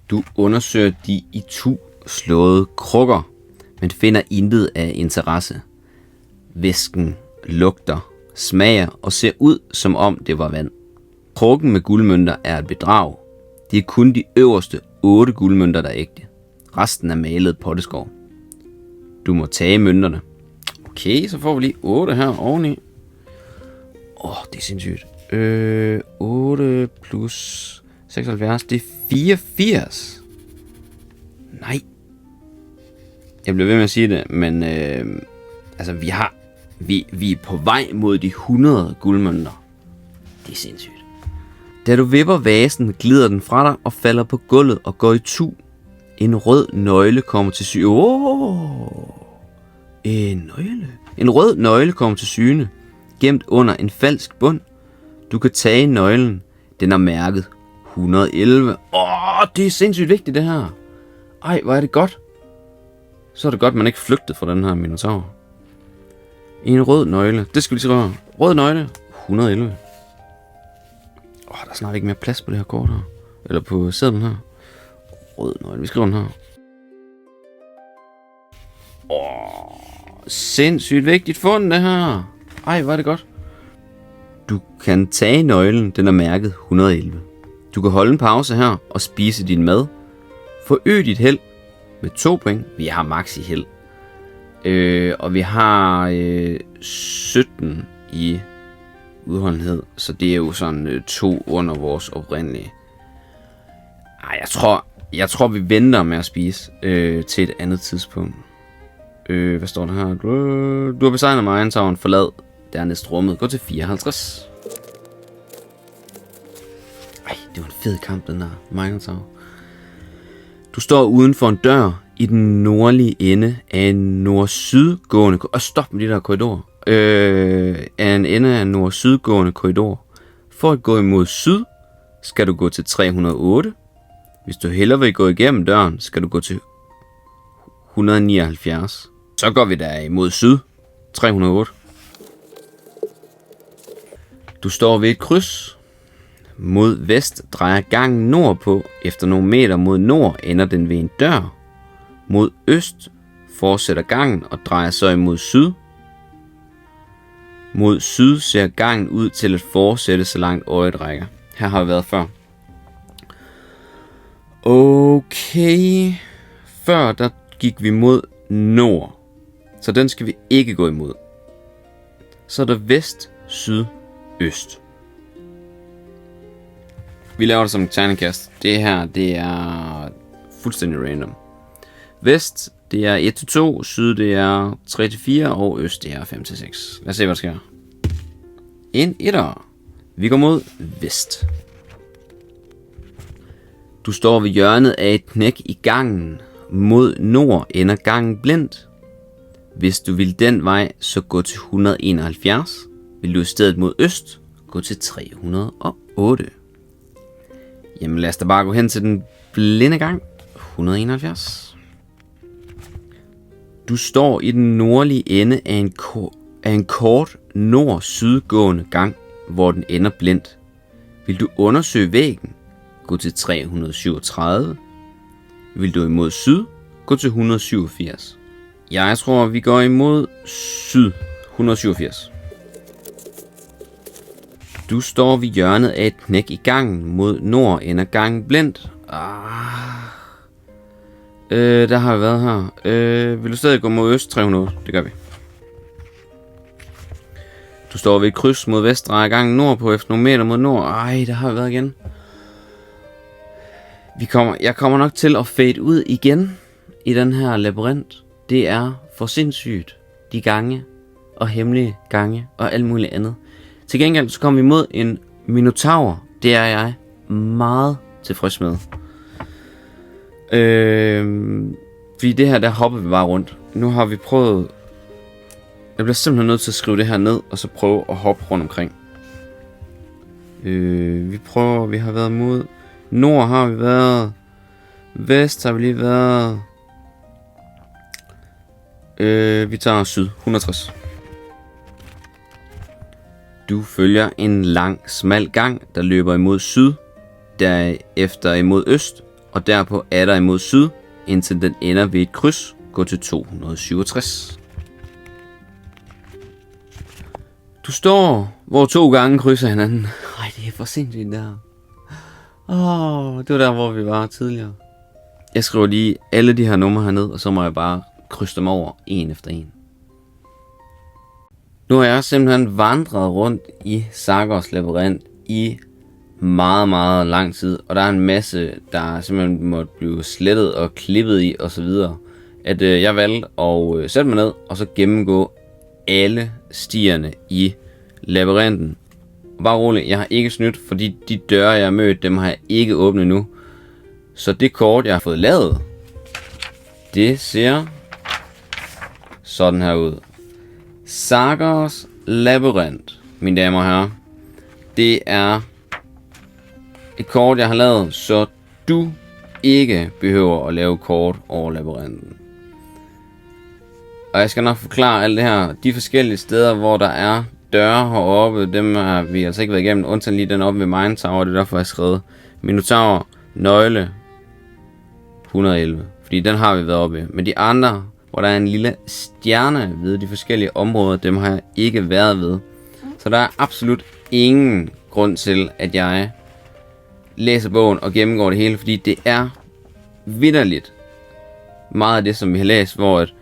Du undersøger de i slåede krukker, men finder intet af interesse. Væsken lugter, smager og ser ud, som om det var vand. Krukken med guldmønter er et bedrag. Det er kun de øverste 8 guldmønter, der er ægte. Resten er malet potteskår. Du må tage mønterne. Okay, så får vi lige 8 her oveni. Det er sindssygt. 8 plus 76, det er 84. Nej. Jeg bliver ved med at sige det, men vi er på vej mod de 100 guldmønter. Det er sindssygt. Da du vipper vasen, glider den fra dig og falder på gulvet og går i tu. En rød nøgle kommer til syne. En nøgle. En rød nøgle kommer til syne, gemt under en falsk bund. Du kan tage nøglen. Den er mærket 111. Det er sindssygt vigtigt, det her. Ej, hvor er det godt. Så er det godt, man ikke flygtede fra den her Minotaur. En rød nøgle. Det skal vi lige røre. Rød nøgle. 111. Der er snart ikke mere plads på det her kort her. Eller på sedlen her. Rød nøgle. Vi skriver den her. Sindssygt vigtigt fund, det her. Ej, hvor er det godt. Du kan tage nøglen. Den er mærket 111. Du kan holde en pause her og spise din mad. Forøg dit held med 2 point. Vi har max i held. Og vi har 17 i udholdenhed. Så det er jo sådan 2 under vores oprindelige. Jeg tror vi venter med at spise til et andet tidspunkt. Hvad står der her? Du har besejret Minotaur. Forlad dernæst rummet. Gå til 54. Det var en fed kamp, den der Minotaur. Du står uden for en dør i den nordlige ende af en nord-sydgående... stop med de der korridorer. Af en ende af en nord-sydgående korridor. For at gå imod syd, skal du gå til 308. Hvis du hellere vil gå igennem døren, skal du gå til 179. Så går vi der imod syd. 308. Du står ved et kryds. Mod vest drejer gangen nordpå. Efter nogle meter mod nord ender den ved en dør. Mod øst fortsætter gangen og drejer så imod syd. Mod syd ser gangen ud til at fortsætte så langt øjet rækker. Her har vi været før. Okay. Før der gik vi mod nord. Så den skal vi ikke gå imod. Så er der vest, syd, øst. Vi laver det som et tegnekast. Det her, det er fuldstændig random. Vest, det er 1-2, syd det er 3-4, og øst det er 5-6. Lad os se, hvad der sker. en etter. Vi går mod vest. Du står ved hjørnet af et knæk i gangen. Mod nord ender gangen blindt. Hvis du vil den vej, så gå til 171. Vil du i stedet mod øst, gå til 308. Jamen lad os da bare gå hen til den blinde gang. 171. Du står i den nordlige ende af en kort nord-sydgående gang, hvor den ender blindt. Vil du undersøge væggen, gå til 337. Vil du imod syd, gå til 187. Jeg tror, vi går imod syd, 187. Du står ved hjørnet af et knæk i gangen. Mod nord ender gangen blindt. Der har vi været her. Vil du stadig gå mod øst, 300? Det gør vi. Du står ved et kryds mod vest, drejer gangen nordpå efter nogle meter mod nord. Der har vi været igen. Jeg kommer nok til at fade ud igen i den her labyrint. Det er for sindssygt. De gange og hemmelige gange og alt muligt andet. Til gengæld så kommer vi mod en minotaur. Det er jeg meget tilfreds med. Fordi det her, der hopper vi bare rundt. Nu har vi prøvet. Jeg bliver simpelthen nødt til at skrive det her ned, og så prøve at hoppe rundt omkring. Vi har været mod nord, har vi været. Vest har vi lige været. Vi tager syd, 160. Du følger en lang, smal gang, der løber imod syd, derefter imod øst, og derpå er der imod syd, indtil den ender ved et kryds. Gå til 267. Du står, hvor 2 gange krydser hinanden. Det er for sindssygt der. Det var der, hvor vi var tidligere. Jeg skriver lige alle de her numre herned, og så må jeg bare krydse dem over en efter en. Nu har jeg simpelthen vandret rundt i Sargos labyrint i meget, meget lang tid. Og der er en masse, der simpelthen måtte blive slettet og klippet i osv. At jeg valgte at sætte mig ned og så gennemgå alle stierne i labyrinten. Bare rolig, jeg har ikke snydt, fordi de døre, jeg har mødt, dem har jeg ikke åbnet nu. Så det kort, jeg har fået lavet, det ser sådan her ud. Sargos labyrint, mine damer og herrer. Det er et kort, jeg har lavet, så du ikke behøver at lave kort over labyrinten. Og jeg skal nok forklare alt det her. De forskellige steder, hvor der er døre heroppe, dem har vi altså ikke været igennem. Undtagen lige den oppe ved Minotaur, det er derfor jeg har skrevet Minotaur, nøgle 111. Fordi den har vi været oppe i. Men de andre, hvor der er en lille stjerne ved de forskellige områder, dem har jeg ikke været ved. Så der er absolut ingen grund til, at jeg læser bogen og gennemgår det hele, fordi det er vitterligt meget af det, som vi har læst, hvor at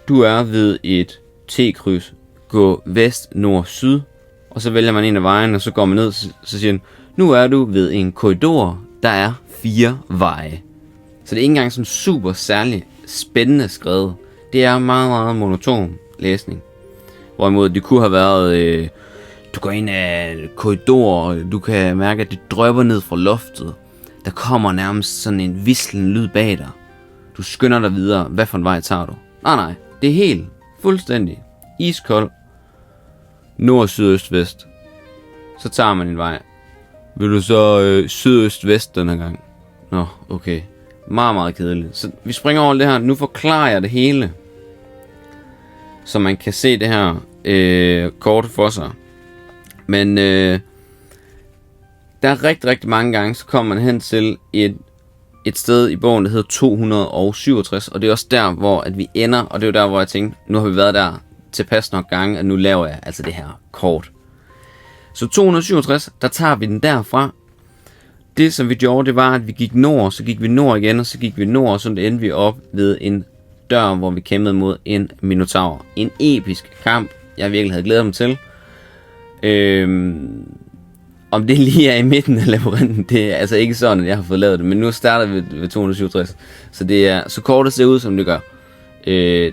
du er ved et T-kryds, gå vest, nord, syd, og så vælger man en af vejene, og så går man ned, så siger den, nu er du ved en korridor, der er 4 veje. Så det er ikke engang sådan super særligt spændende skrevet. Det er meget, meget monoton læsning. Hvorimod det kunne have været, du går ind af korridorer, du kan mærke, at det drypper ned fra loftet. Der kommer nærmest sådan en hvislende lyd bag dig. Du skynder dig videre. Hvad for en vej tager du? Nej. Det er helt fuldstændig iskold. Nord, syd, øst, vest. Så tager man en vej. Vil du så sydøst, vest den her gang? Nå, okay. Meget, meget kedeligt. Så vi springer over det her. Nu forklarer jeg det hele. Så man kan se det her kort for sig. Men der er rigtig, rigtig mange gange, så kommer man hen til et sted i bogen, der hedder 267. Og det er også der, hvor at vi ender. Og det er jo der, hvor jeg tænkte, nu har vi været der tilpas nok gange, at nu laver jeg altså det her kort. Så 267, der tager vi den derfra. Det som vi gjorde, det var, at vi gik nord, så gik vi nord igen, og så gik vi nord, og så endte vi op ved en dør, hvor vi kæmpede mod en minotaur. En episk kamp, jeg virkelig havde glædet mig til. Om det lige er i midten af labyrinten, det er altså ikke sådan, at jeg har fået lavet det, men nu starter vi ved 267. Så det er så kortet ser ud, som det gør.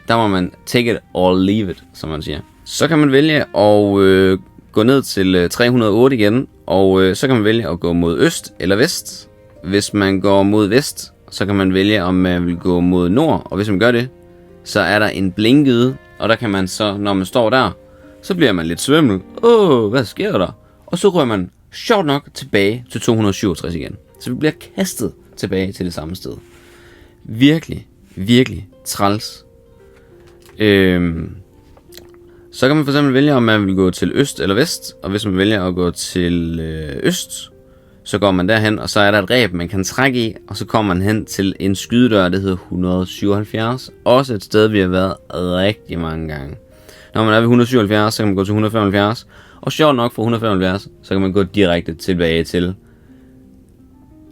Der må man take it or leave it, som man siger. Så kan man vælge at gå ned til 308 igen, og så kan man vælge at gå mod øst eller vest. Hvis man går mod vest, så kan man vælge, om man vil gå mod nord, og hvis man gør det, så er der en blinkede, og der kan man så, når man står der, så bliver man lidt svimmel. Hvad sker der? Og så rører man sjovt nok tilbage til 267 igen. Så vi bliver kastet tilbage til det samme sted. Virkelig, virkelig træls. Så kan man for eksempel vælge, om man vil gå til øst eller vest, og hvis man vælger at gå til øst, så går man derhen, og så er der et reb, man kan trække i, og så kommer man hen til en skydedør, der hedder 177. Også et sted, vi har været rigtig mange gange. Når man er ved 177, så kan man gå til 175, og sjovt nok fra 175, så kan man gå direkte tilbage til,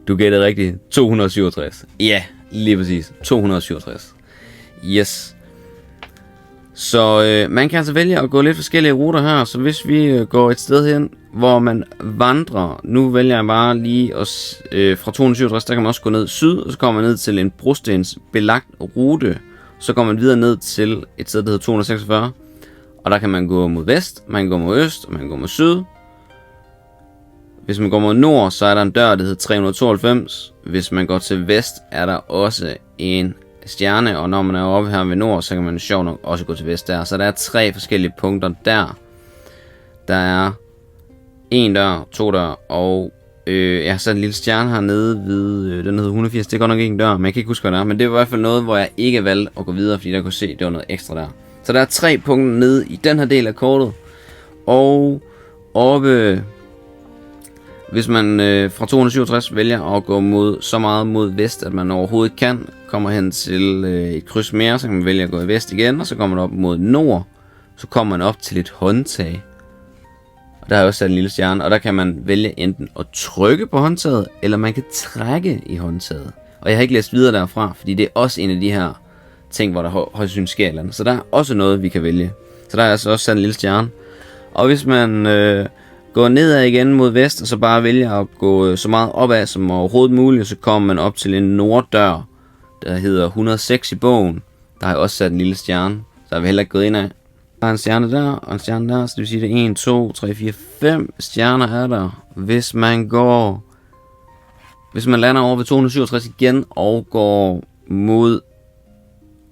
du gættede rigtigt, 267. Ja, lige præcis, 267. Yes. Så man kan altså vælge at gå lidt forskellige ruter her, så hvis vi går et sted hen, hvor man vandrer, nu vælger jeg bare lige at, fra 267, der kan man også gå ned syd, og så kommer man ned til en brostens belagt rute, så går man videre ned til et sted, der hedder 246, og der kan man gå mod vest, man kan gå mod øst, og man kan gå mod syd. Hvis man går mod nord, så er der en dør, der hedder 392. Hvis man går til vest, er der også en stjerne, og når man er oppe her ved nord, så kan man sjovt nok også gå til vest der. Så der er 3 forskellige punkter der. Der er en dør, 2 dør, og jeg har sat en lille stjerne hernede ved, den hedder 180, det er godt nok ikke en dør, men jeg kan ikke huske, hvad det er. Men det var i hvert fald noget, hvor jeg ikke valgte at gå videre, fordi der kunne se, det var noget ekstra der. Så der er 3 punkter nede i den her del af kortet. Og oppe, hvis man fra 267 vælger at gå mod så meget mod vest, at man overhovedet kan, kommer hen til et kryds mere, så kan man vælge at gå i vest igen, og så kommer man op mod nord, så kommer man op til et håndtag. Og der har jeg også sat en lille stjerne, og der kan man vælge enten at trykke på håndtaget, eller man kan trække i håndtaget. Og jeg har ikke læst videre derfra, fordi det er også en af de her ting, hvor der højst sandsynligt sker et eller andet. Så der er også noget, vi kan vælge. Så der er altså også sat en lille stjerne. Og hvis man går nedad igen mod vest, og så bare vælger at gå så meget opad som overhovedet muligt, så kommer man op til en norddør, der hedder 106 i bogen. Der har jeg også sat en lille stjerne, så har vi heller ikke gået ind af. Der er en stjerne der, og en stjerne der, så det vil sige, det er 1, 2, 3, 4, 5 stjerner er der. Hvis man lander over ved 267 igen, og går mod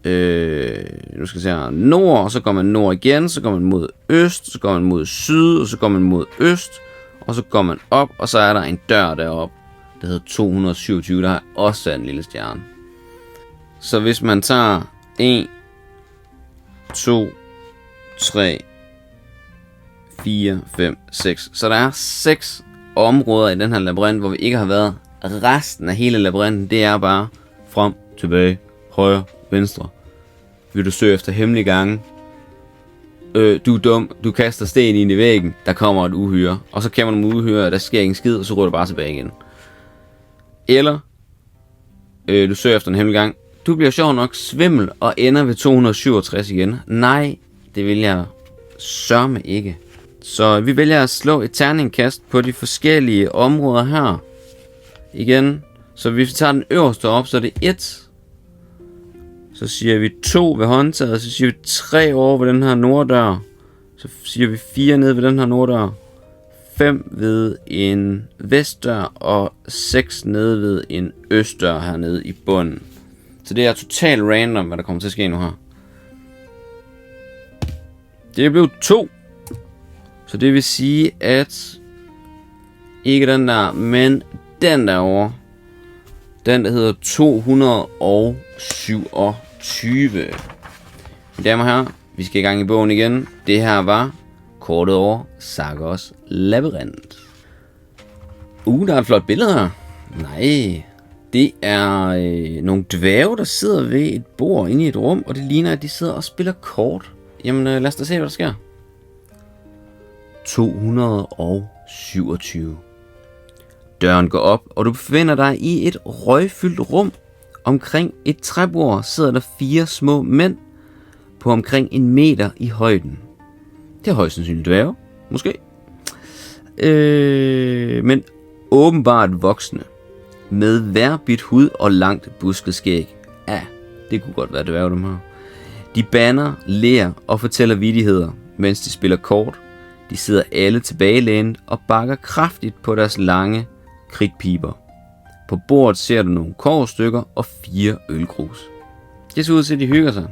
nu skal jeg se her, nord, og så går man nord igen, så går man mod øst, så går man mod syd, og så går man mod øst, og så går man op, og så er der en dør deroppe, der hedder 227, der har også sat en lille stjerne. Så hvis man tager 1, 2, 3, 4, 5, 6, så der er 6 områder i den her labyrint, hvor vi ikke har været. Resten af hele labyrinten, det er bare frem, tilbage, højre, venstre. Vil du søge efter hemmelige gange? Du er dum, du kaster sten ind i væggen, der kommer et uhyre. Og så kommer der uhyre, der sker ingen skid, og så ruller du bare tilbage igen. Eller du søger efter en hemmelig gang. Du bliver sjov nok svimmel og ender ved 267 igen. Nej, det vil jeg sørme ikke. Så vi vælger at slå et terningkast på de forskellige områder her. Igen. Så hvis vi tager den øverste op, så er det 1. Så siger vi 2 ved håndtaget, så siger vi 3 over ved den her norddør. Så siger vi 4 ned ved den her norddør. 5 ved en vestdør, og 6 ned ved en østdør hernede i bunden. Så det er totalt random, hvad der kommer til at ske nu her. Det blev 2. Så det vil sige, at ikke den der, men den derovre. Den der hedder 227. Mine damer og herrer, vi skal i gang i bogen igen. Det her var kortet over Sarkos labyrint. Der er et flot billede her. Nej, det er nogle dværge, der sidder ved et bord inde i et rum, og det ligner, at de sidder og spiller kort. Jamen lad os da se, hvad der sker. 227. Døren går op, og du befinder dig i et røgfyldt rum. Omkring et træbord sidder der 4 små mænd på omkring 1 meter i højden. Det er højst sandsynligt dværge, måske. Men åbenbart voksne. Med værbit hud og langt busket skæg. Ja, det kunne godt være dværge, dem her. De banner, ler og fortæller vittigheder, mens de spiller kort. De sidder alle tilbagelænet og bakker kraftigt på deres lange kridtpiber. På bordet ser du nogle kobberstykker og 4 ølkrus. Det ser ud til, at de hygger sig.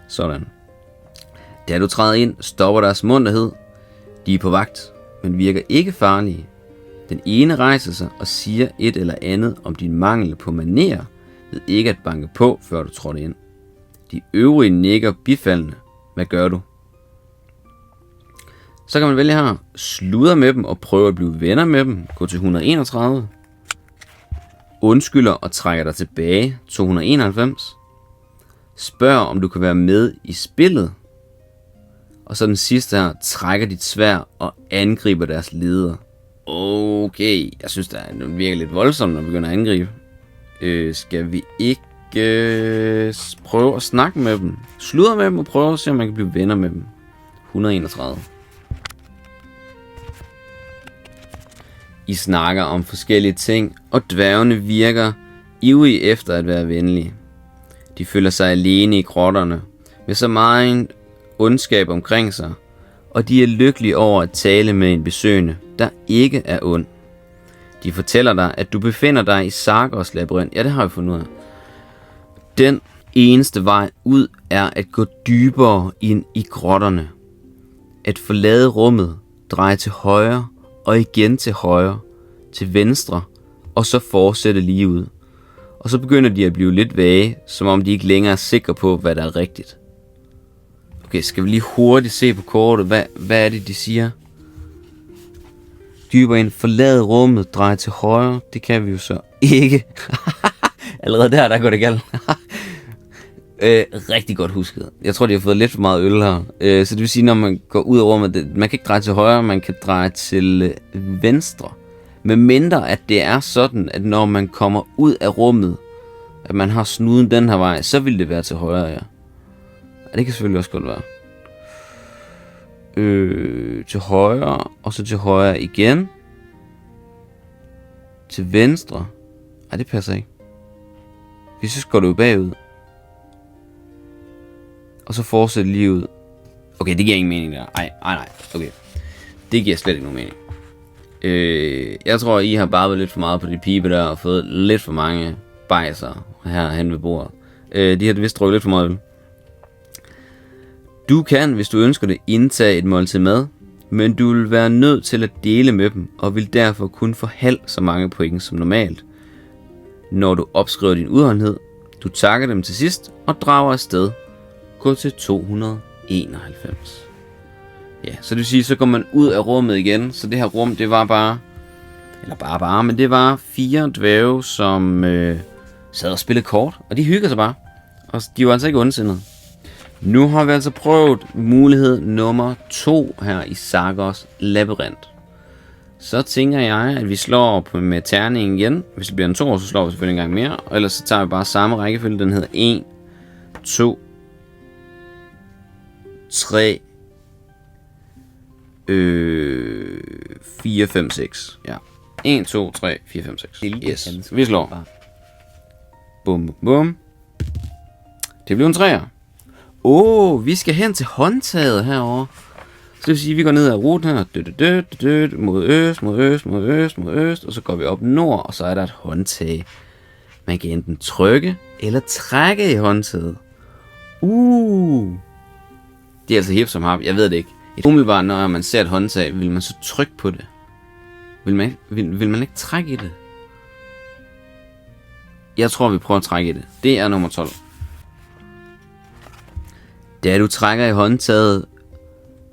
Sådan. Da du træder ind, stopper deres munterhed. De er på vagt, men virker ikke farlige. Den ene rejser sig og siger et eller andet om din mangel på manerer, ved ikke at banke på, før du trådte ind. De øvrige nikker bifaldende. Hvad gør du? Så kan man vælge her. Sludre med dem og prøve at blive venner med dem. Gå til 131. Undskylder og trækker dig tilbage. 291. Spørg om du kan være med i spillet. Og så den sidste her. Trækker dit sværd og angriber deres leder. Okay, jeg synes det virker lidt voldsomt, når vi begynder at angribe. Skal vi ikke prøve at snakke med dem? Sludre med dem og prøve at se, om man kan blive venner med dem. 131. I snakker om forskellige ting, og dværgene virker ivrige efter at være venlige. De føler sig alene i grotterne, med så meget ondskab omkring sig, og de er lykkelige over at tale med en besøgende, der ikke er ond. De fortæller dig, at du befinder dig i Sargos labyrint. Ja, det har vi fundet ud af. Den eneste vej ud er at gå dybere ind i grotterne. At forlade rummet, dreje til højre og igen til højre, til venstre, og så fortsætte lige ud. Og så begynder de at blive lidt vage, som om de ikke længere er sikre på, hvad der er rigtigt. Okay, skal vi lige hurtigt se på kortet, hvad er det, de siger? Dybere ind, forlade rummet, dreje til højre, det kan vi jo så ikke. Allerede der går det galt. Rigtig godt husket. Jeg tror, de har fået lidt for meget øl her. Så det vil sige, når man går ud af rummet, man kan ikke dreje til højre, man kan dreje til venstre. Med mindre at det er sådan, at når man kommer ud af rummet, at man har snuden den her vej, så vil det være til højre, ja. Det kan selvfølgelig også godt være. Til højre, og så til højre igen. Til venstre. Ej, det passer ikke. Hvis så går det jo bagud. Og så fortsætter lige ud. Okay, det giver ingen mening der. Nej. Okay. Det giver slet ikke nogen mening. Jeg tror, I har bare været lidt for meget på de pibe der, og fået lidt for mange bajser her hen ved bordet. De har vist drukket lidt for meget øl. Du kan, hvis du ønsker det, indtage et måltid mad, men du vil være nødt til at dele med dem, og vil derfor kun få halvt så mange point som normalt. Når du opskriver din udholdenhed, du takker dem til sidst og drager afsted. Gå til 291. Ja, så det vil sige, så går man ud af rummet igen, så det her rum, det var bare, men det var 4 dværge, som sad og spillede kort, og de hygger sig bare, og de var altså ikke ondsindede. Nu har vi altså prøvet mulighed nummer 2 her i Sargos labyrint. Så tænker jeg, at vi slår med terningen igen. Hvis det bliver en 2, så slår vi selvfølgelig en gang mere. Og ellers så tager vi bare samme rækkefølge. Den hedder 1, 2, 3, 4, 5, 6. Ja. 1, 2, 3, 4, 5, 6. Yes. Vi slår. Bum, bum. Det bliver en 3'er. Vi skal hen til håndtaget herovre. Så det vil sige, at vi går ned ad ruten her. Mod øst, mod øst, mod øst, mod øst. Og så går vi op nord, og så er der et håndtag. Man kan enten trykke eller trække i håndtaget. Det er altså hip som hap. Jeg ved det ikke. Umiddelbart, når man ser et håndtag, vil man så trykke på det? Vil man ikke trække i det? Jeg tror, vi prøver at trække i det. Det er nummer 12. Da du trækker i håndtaget,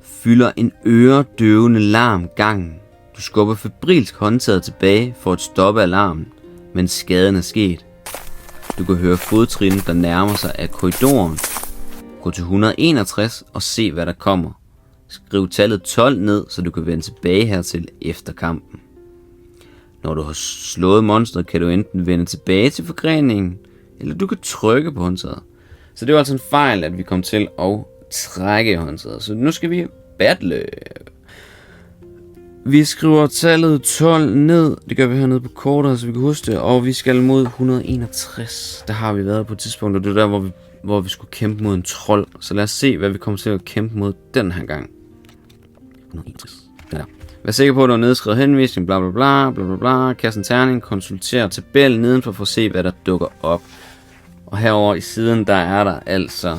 fylder en øredøvende larm gangen. Du skubber febrilsk håndtaget tilbage for at stoppe alarmen, men skaden er sket. Du kan høre fodtrin, der nærmer sig af korridoren. Gå til 161 og se, hvad der kommer. Skriv tallet 12 ned, så du kan vende tilbage hertil efter kampen. Når du har slået monstret, kan du enten vende tilbage til forgreningen, eller du kan trykke på håndtaget. Så det var altså en fejl, at vi kom til at trække i håndtaget. Så nu skal vi battle. Vi skriver tallet 12 ned. Det gør vi hernede på kortet, så vi kan huske det. Og vi skal mod 161. Der har vi været på et tidspunkt, og det er der, hvor vi skulle kæmpe mod en trold. Så lad os se, hvad vi kommer til at kæmpe mod den her gang. 161. Den der. Vær sikker på, at du har nedskrevet henvisning, bla bla bla, bla bla bla, kast en terning, konsulter tabellen nedenfor for at se, hvad der dukker op. Og herover i siden, der er der altså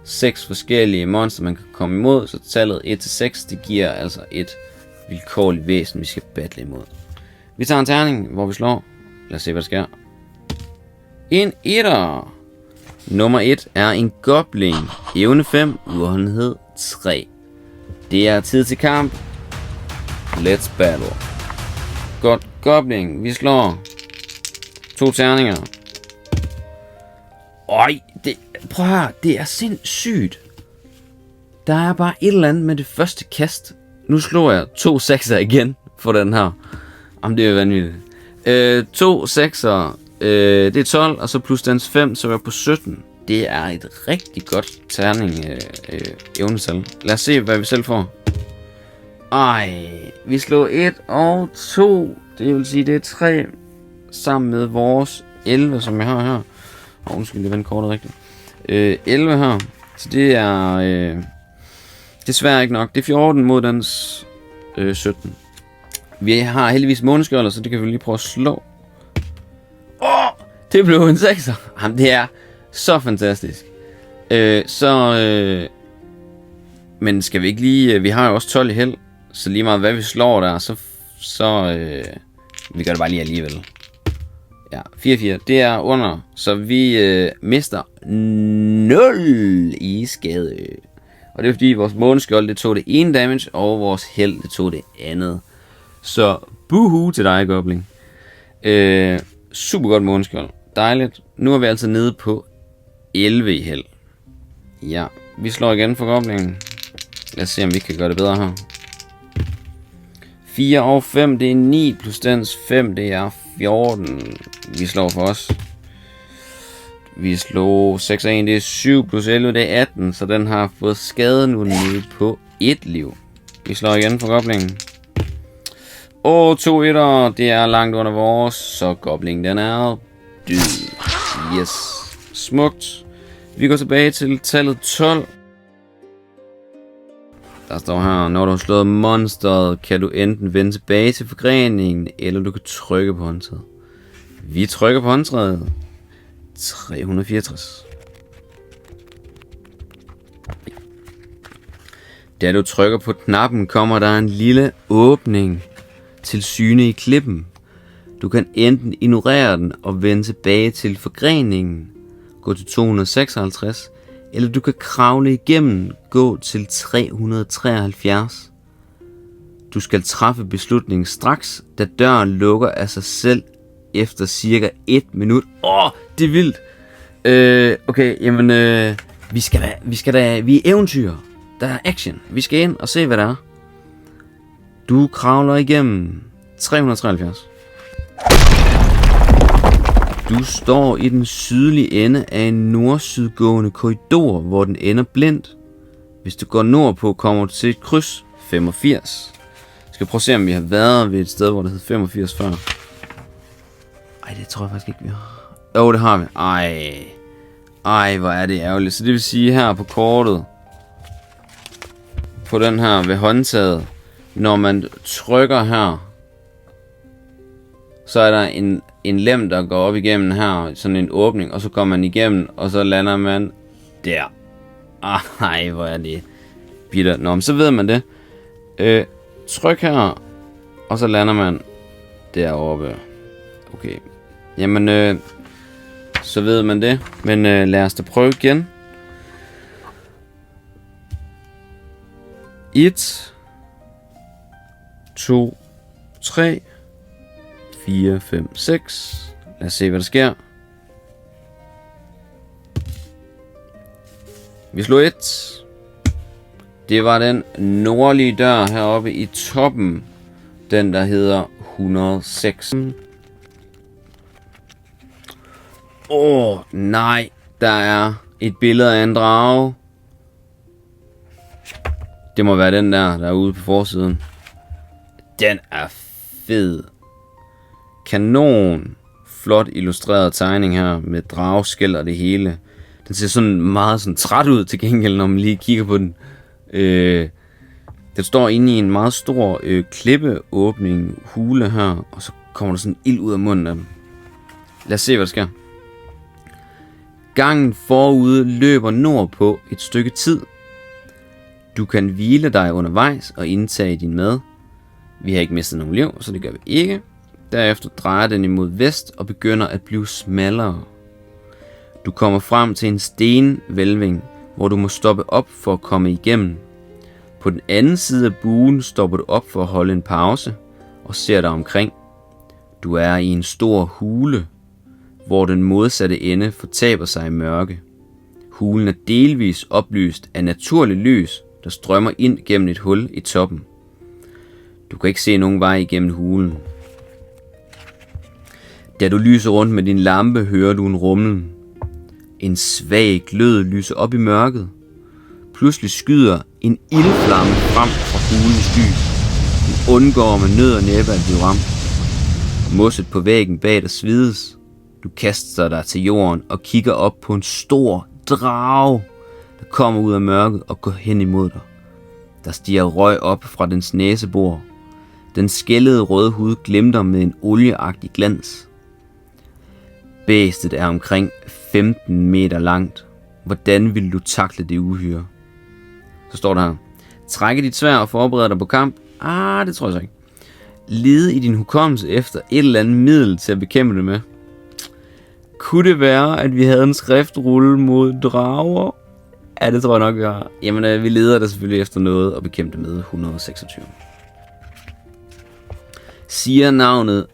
6 forskellige monster, man kan komme imod, så tallet 1-6, det giver altså et vilkårligt væsen, vi skal battle imod. Vi tager en terning, hvor vi slår. Lad os se, hvad der sker. En etter. Nummer 1 er en goblin. Evne 5, udholdenhed 3. Det er tid til kamp. Let's battle. Godt, goblin. Vi slår 2 terninger. Øj, prøv at høre, det er sindssygt. Der er bare et eller andet med det første kast. Nu slår jeg 2 sekser igen for den her. Jamen, det er jo vanvittigt. 2 sekser, det er 12, og så plus dens 5, så er jeg på 17. Det er et rigtig godt terning evnetal. Lad os se, hvad vi selv får. Ej, vi slår 1 og 2. Det vil sige, det er 3 sammen med vores 11, som jeg har her. Nu skal vi vende kortet rigtigt. 11 her. Så det er desværre ikke nok. Det er 14 mod dens 17. Vi har heldigvis måneskjolder, så det kan vi lige prøve at slå. Det blev en 6'er. Jamen, det er så fantastisk. Men skal vi ikke lige... Vi har jo også 12 i held. Så lige meget hvad vi slår der, så vi gør det bare lige alligevel. Ja, 4-4. Det er under. Så vi mister 0 i skade. Og det er fordi vores måneskjold, det tog det ene damage, og vores held, det tog det andet. Så buhu til dig, goblin. Super godt måneskjold. Dejligt. Nu er vi altså nede på 11 i held. Ja, vi slår igen for goblingen. Lad os se, om vi kan gøre det bedre her. 4 og 5, det er 9, plus dens 5, det er 14. Vi slår for os. Vi slår 6 og 1, det er 7, plus 11, det er 18. Så den har fået skade nu nede på 1 liv. Vi slår igen for goblingen. Og 2 etter, det er langt under vores, så goblingen den er død. Yes, smukt. Vi går tilbage til tallet 12. Der står her, når du har slået monsteret, kan du enten vende tilbage til forgreningen, eller du kan trykke på håndtaget. Vi trykker på håndtaget. 364. Da du trykker på knappen, kommer der en lille åbning til syne i klippen. Du kan enten ignorere den og vende tilbage til forgreningen, gå til 256, eller du kan kravle igennem, gå til 373. Du skal træffe beslutningen straks, da døren lukker af sig selv efter cirka 1 minut. Det er vildt. Okay, jamen, vi er eventyr. Der er action. Vi skal ind og se, hvad der er. Du kravler igennem 373. Du står i den sydlige ende af en nord-sydgående korridor, hvor den ender blindt. Hvis du går nordpå, kommer du til et kryds 85. Jeg skal prøve at se, om vi har været ved et sted, hvor det hed 85 før. Ej, det tror jeg faktisk ikke, vi har. Jo, det har vi. Ej, hvor er det ærgerligt. Så det vil sige her på kortet, på den her ved håndtaget, når man trykker her, så er der en lem, der går op igennem her, sådan en åbning, og så går man igennem, og så lander man der. Ej, hvor er det bitter. Nå, men så ved man det. Tryk her, og så lander man deroppe. Okay. Jamen, så ved man det. Men lad os da prøve igen. 1, 2, 3, 4, 5, 6. Lad os se, hvad der sker. Vi slog 1. Det var den nordlige dør heroppe i toppen. Den, der hedder 106. Nej. Der er et billede af en drage. Det må være den der er ude på forsiden. Den er fed. Kanon. Flot illustreret tegning her med drageskæl og det hele. Den ser sådan meget sådan træt ud til gengæld, når man lige kigger på den. Den står inde i en meget stor klippeåbning, hule her, og så kommer der sådan ild ud af munden af dem. Lad os se, hvad der sker. Gangen forude løber nordpå et stykke tid. Du kan hvile dig undervejs og indtage din mad. Vi har ikke mistet nogen liv, så det gør vi ikke. Derefter drejer den imod vest og begynder at blive smallere. Du kommer frem til en stenvælving, hvor du må stoppe op for at komme igennem. På den anden side af buen stopper du op for at holde en pause og ser dig omkring. Du er i en stor hule, hvor den modsatte ende fortaber sig i mørke. Hulen er delvis oplyst af naturligt lys, der strømmer ind gennem et hul i toppen. Du kan ikke se nogen vej igennem hulen. Da du lyser rundt med din lampe, hører du en rumlen. En svag glød lyser op i mørket. Pludselig skyder en ildflamme frem fra hulens dyb. Du undgår med nød og næppe at blive ramt. Mosset på væggen bag dig svides. Du kaster dig til jorden og kigger op på en stor drage, der kommer ud af mørket og går hen imod dig. Der stiger røg op fra dens næsebor. Den skællede røde hud glimter med en olieagtig glans. Bæstet er omkring 15 meter langt. Hvordan vil du takle det uhyre? Så står der her. Trække dit sværd og forberede dig på kamp. Det tror jeg så ikke. Lede i din hukommelse efter et eller andet middel til at bekæmpe det med. Kunne det være, at vi havde en skriftrulle mod drager? Ja, det tror jeg nok, vi har. Jamen, vi leder der selvfølgelig efter noget at bekæmpe det med 126. Siger navnet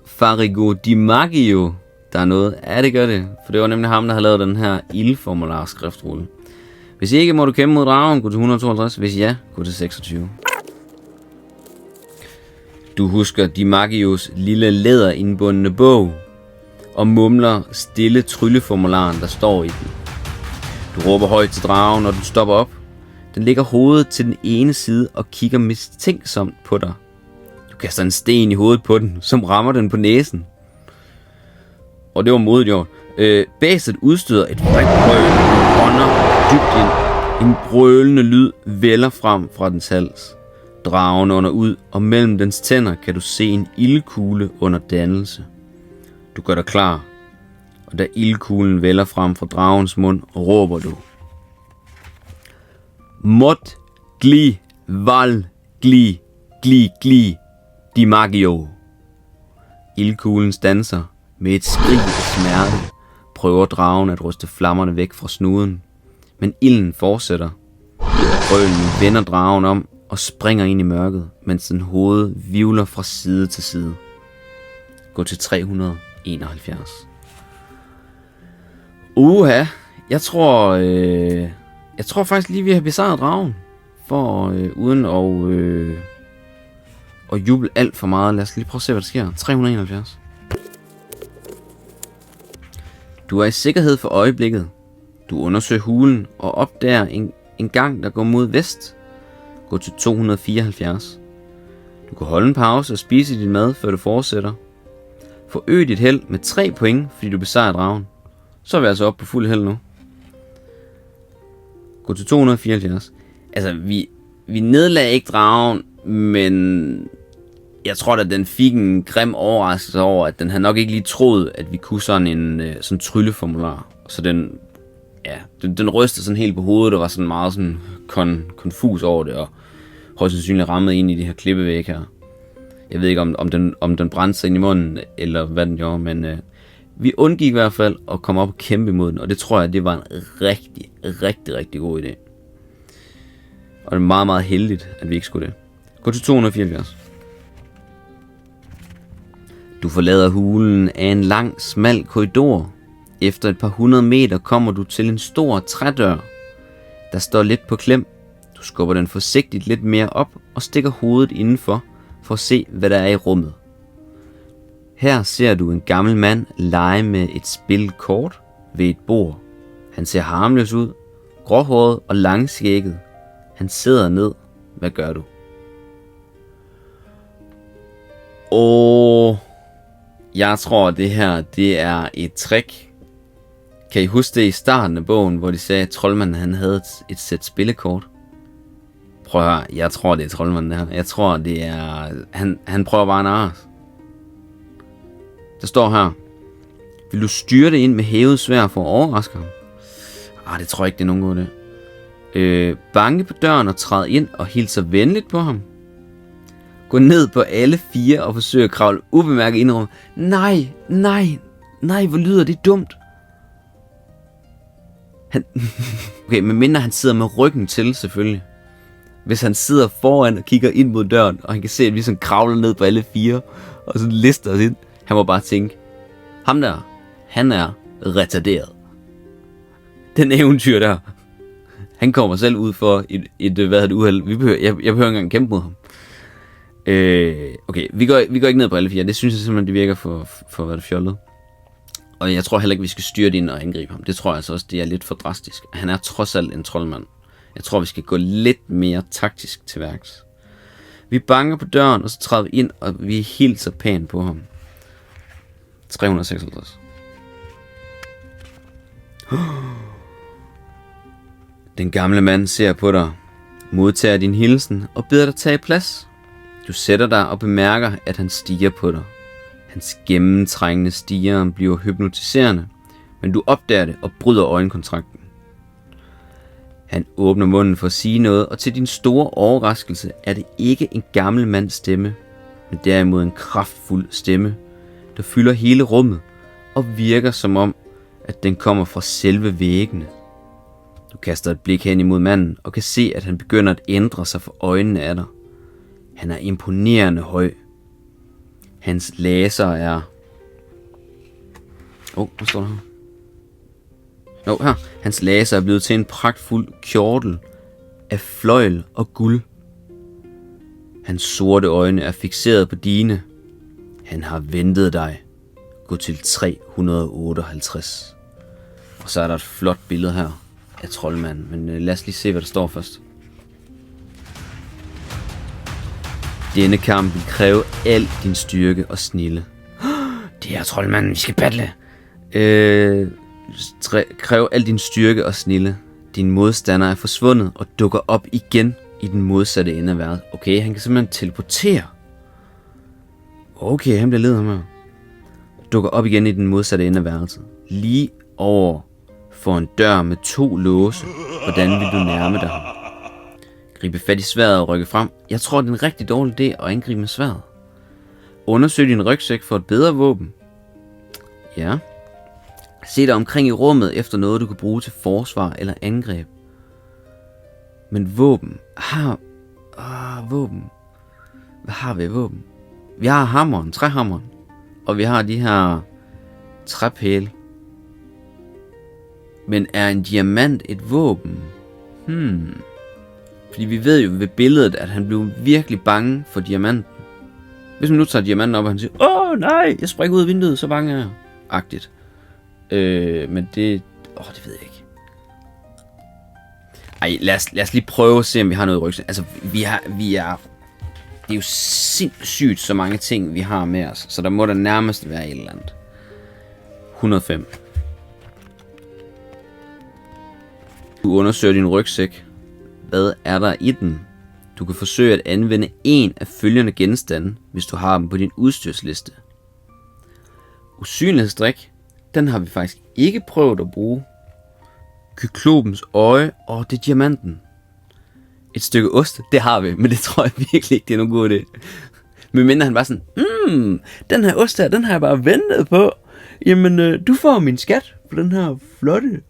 Farigo Di Maggio der er noget? Ja, det gør det. For det var nemlig ham, der havde lavet den her ildformular skriftrulle. Hvis ikke, må du kæmpe mod dragen, gå til 152. Hvis ja, gå til 26. Du husker Di Maggios lille læderindbundne bog og mumler stille trylleformularen, der står i den. Du råber højt til dragen, når du stopper op. Den lægger hovedet til den ene side og kigger mistænksomt på dig. Du kaster en sten i hovedet på den, som rammer den på næsen. Og det var modigt gjort. Bæstet udstøder et frækt brøl, ånder dybt ind. En brølende lyd vælger frem fra dens hals. Dragen ånder ud, og mellem dens tænder kan du se en ildkugle under dannelse. Du gør dig klar, og da ildkuglen vælger frem fra dragens mund, råber du. Mot gli val gli gli gli Di Maggio. Ildkuglen standser. Med et skrig af smerte prøver dragen at ryste flammerne væk fra snuden. Men ilden fortsætter. Brølen vender dragen om og springer ind i mørket, mens den hoved vivler fra side til side. Gå til 371. Jeg tror faktisk lige, vi har besejret dragen. For uden at juble alt for meget. Lad os lige prøve at se, hvad der sker. 371. Du er i sikkerhed for øjeblikket. Du undersøger hulen og opdager en gang, der går mod vest. Gå til 274. Du kan holde en pause og spise din mad, før du fortsætter. Forøg dit held med 3 point, fordi du besejrer dragen. Så er vi altså oppe på fuld held nu. Gå til 274. Altså, vi nedlagde ikke dragen, men jeg tror at den fik en grim overraskelse over, at den havde nok ikke lige troet, at vi kunne sådan en sådan trylleformular. Så den rystede sådan helt på hovedet, og var sådan meget sådan konfus over det, og højst sandsynligt rammede ind i de her klippevæg her. Jeg ved ikke, om den brændte sig ind i munden, eller hvad den gjorde, men vi undgik i hvert fald at komme op og kæmpe imod den, og det tror jeg, det var en rigtig, rigtig, rigtig god idé. Og det er meget, meget heldigt, at vi ikke skulle det. Gå til 274. Du forlader hulen af en lang, smal korridor. Efter et par 100 meter kommer du til en stor trædør, der står lidt på klem. Du skubber den forsigtigt lidt mere op og stikker hovedet indenfor for at se, hvad der er i rummet. Her ser du en gammel mand lege med et spil kort ved et bord. Han ser harmløs ud, gråhåret og langskægget. Han sidder ned. Hvad gør du? Jeg tror, det her, det er et trick. Kan I huske det i starten af bogen, hvor de sagde, at troldmanden han havde et sæt spillekort? Prøv at høre, jeg tror det er troldmanden det her. Jeg tror det er... Han prøver bare en ars. Der står her. Vil du styre det ind med hævet sværd for at overraske ham? Det tror jeg ikke, det er nogen god idé. Banke på døren og træde ind og hilse venligt på ham. Gå ned på alle 4 og forsøge at kravle ubemærket ind i rummet. Nej, hvor lyder det dumt. Okay, medmindre han sidder med ryggen til, selvfølgelig. Hvis han sidder foran og kigger ind mod døren, og han kan se, at vi sådan kravler ned på alle 4, og sådan lister os ind. Han må bare tænke, ham der, han er retarderet. Den eventyr der, han kommer selv ud for et uheld. Jeg behøver ikke engang kæmpe mod ham. Okay, vi går ikke ned på alle 4. Det synes jeg simpelthen, det virker for at være det fjollet. Og jeg tror heller ikke, vi skal styre det ind og angribe ham. Det tror jeg altså også, det er lidt for drastisk. Han er trods alt en troldmand. Jeg tror, vi skal gå lidt mere taktisk til værks. Vi banker på døren, og så træder vi ind, og vi hilser pænt på ham. 356. Den gamle mand ser på dig, modtager din hilsen og beder dig tage plads. Du sætter dig og bemærker, at han stiger på dig. Hans gennemtrængende stiger bliver hypnotiserende, men du opdager det og bryder øjenkontrakten. Han åbner munden for at sige noget, og til din store overraskelse er det ikke en gammel mands stemme, men derimod en kraftfuld stemme, der fylder hele rummet og virker som om, at den kommer fra selve væggene. Du kaster et blik hen imod manden og kan se, at han begynder at ændre sig for øjnene af dig. Han er imponerende høj. Hans laser er... hvad står der her? Her. Hans laser er blevet til en pragtfuld kjortel af fløjl og guld. Hans sorte øjne er fikseret på dine. Han har ventet dig. Gå til 358. Og så er der et flot billede her af troldmanden. Men lad os lige se, hvad der står først. Denne kamp vil kræve al din styrke og snilde. Det er troldmanden, vi skal battle. Kræv al din styrke og snilde. Din modstander er forsvundet og dukker op igen i den modsatte ende af verden. Okay, han kan simpelthen teleportere. Okay, han bliver ledet ham her. Dukker op igen i den modsatte ende af værelset. Lige over for en dør med 2 låse. Hvordan vil du nærme dig ham? Gribe fat i sværdet og rykke frem. Jeg tror, det er en rigtig dårlig idé at angribe med sværdet. Undersøg din rygsæk for et bedre våben. Ja. Se dig omkring i rummet efter noget, du kan bruge til forsvar eller angreb. Men våben. Våben. Hvad har vi af våben? Vi har hammeren, træhammeren. Og vi har de her træpæle. Men er en diamant et våben? Fordi vi ved jo ved billedet, at han blev virkelig bange for diamanten. Hvis man nu tager diamanten op, og han siger, nej, jeg springer ud af vinduet, så bange er jeg. Agtigt. Men det... det ved jeg ikke. Ej, lad os lige prøve at se, om vi har noget i rygsækken. Altså, vi er... Det er jo sindssygt så mange ting, vi har med os. Så der må der nærmest være et eller andet. 105. Du undersøger din rygsæk. Hvad er der i den? Du kan forsøge at anvende en af følgende genstande, hvis du har dem på din udstyrsliste. Usynlighedsdrik. Den har vi faktisk ikke prøvet at bruge. Kyklopens øje, og det er diamanten. Et stykke ost, det har vi, men det tror jeg virkelig ikke, det er nogen god idé. Men mindre han bare sådan, den her ost her, den har jeg bare ventet på. Jamen, du får min skat for den her flotte,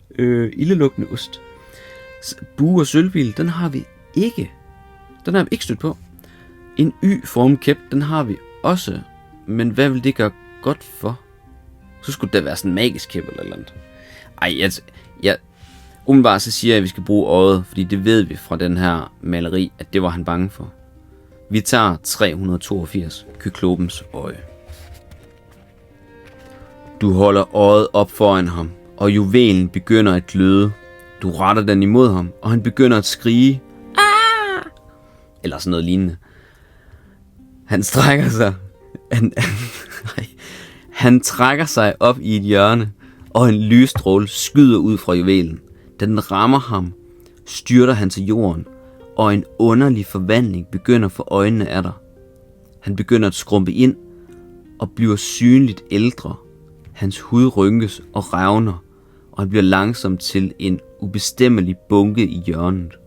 ildelugtende ost. Bue og sølvbil, den har vi ikke. Den har vi ikke stødt på. En Y-formet kæp, den har vi også. Men hvad vil det gøre godt for? Så skulle det være sådan en magisk kæp eller andet. Ej, umiddelbart så siger jeg, at vi skal bruge øjet, fordi det ved vi fra den her maleri, at det var han bange for. Vi tager 382, Kyklopens øje. Du holder øjet op foran ham, og juvelen begynder at gløde. Du retter den imod ham, og han begynder at skrige. Ah! Eller sådan noget lignende. Han strækker sig. Han trækker sig op i et hjørne, og en lysstråle skyder ud fra juvelen. Da den rammer ham, styrter han til jorden, og en underlig forvandling begynder for øjnene af dig. Han begynder at skrumpe ind og bliver synligt ældre. Hans hud rynkes og revner, og han bliver langsomt til en ubestemmelig bunke i hjørnet.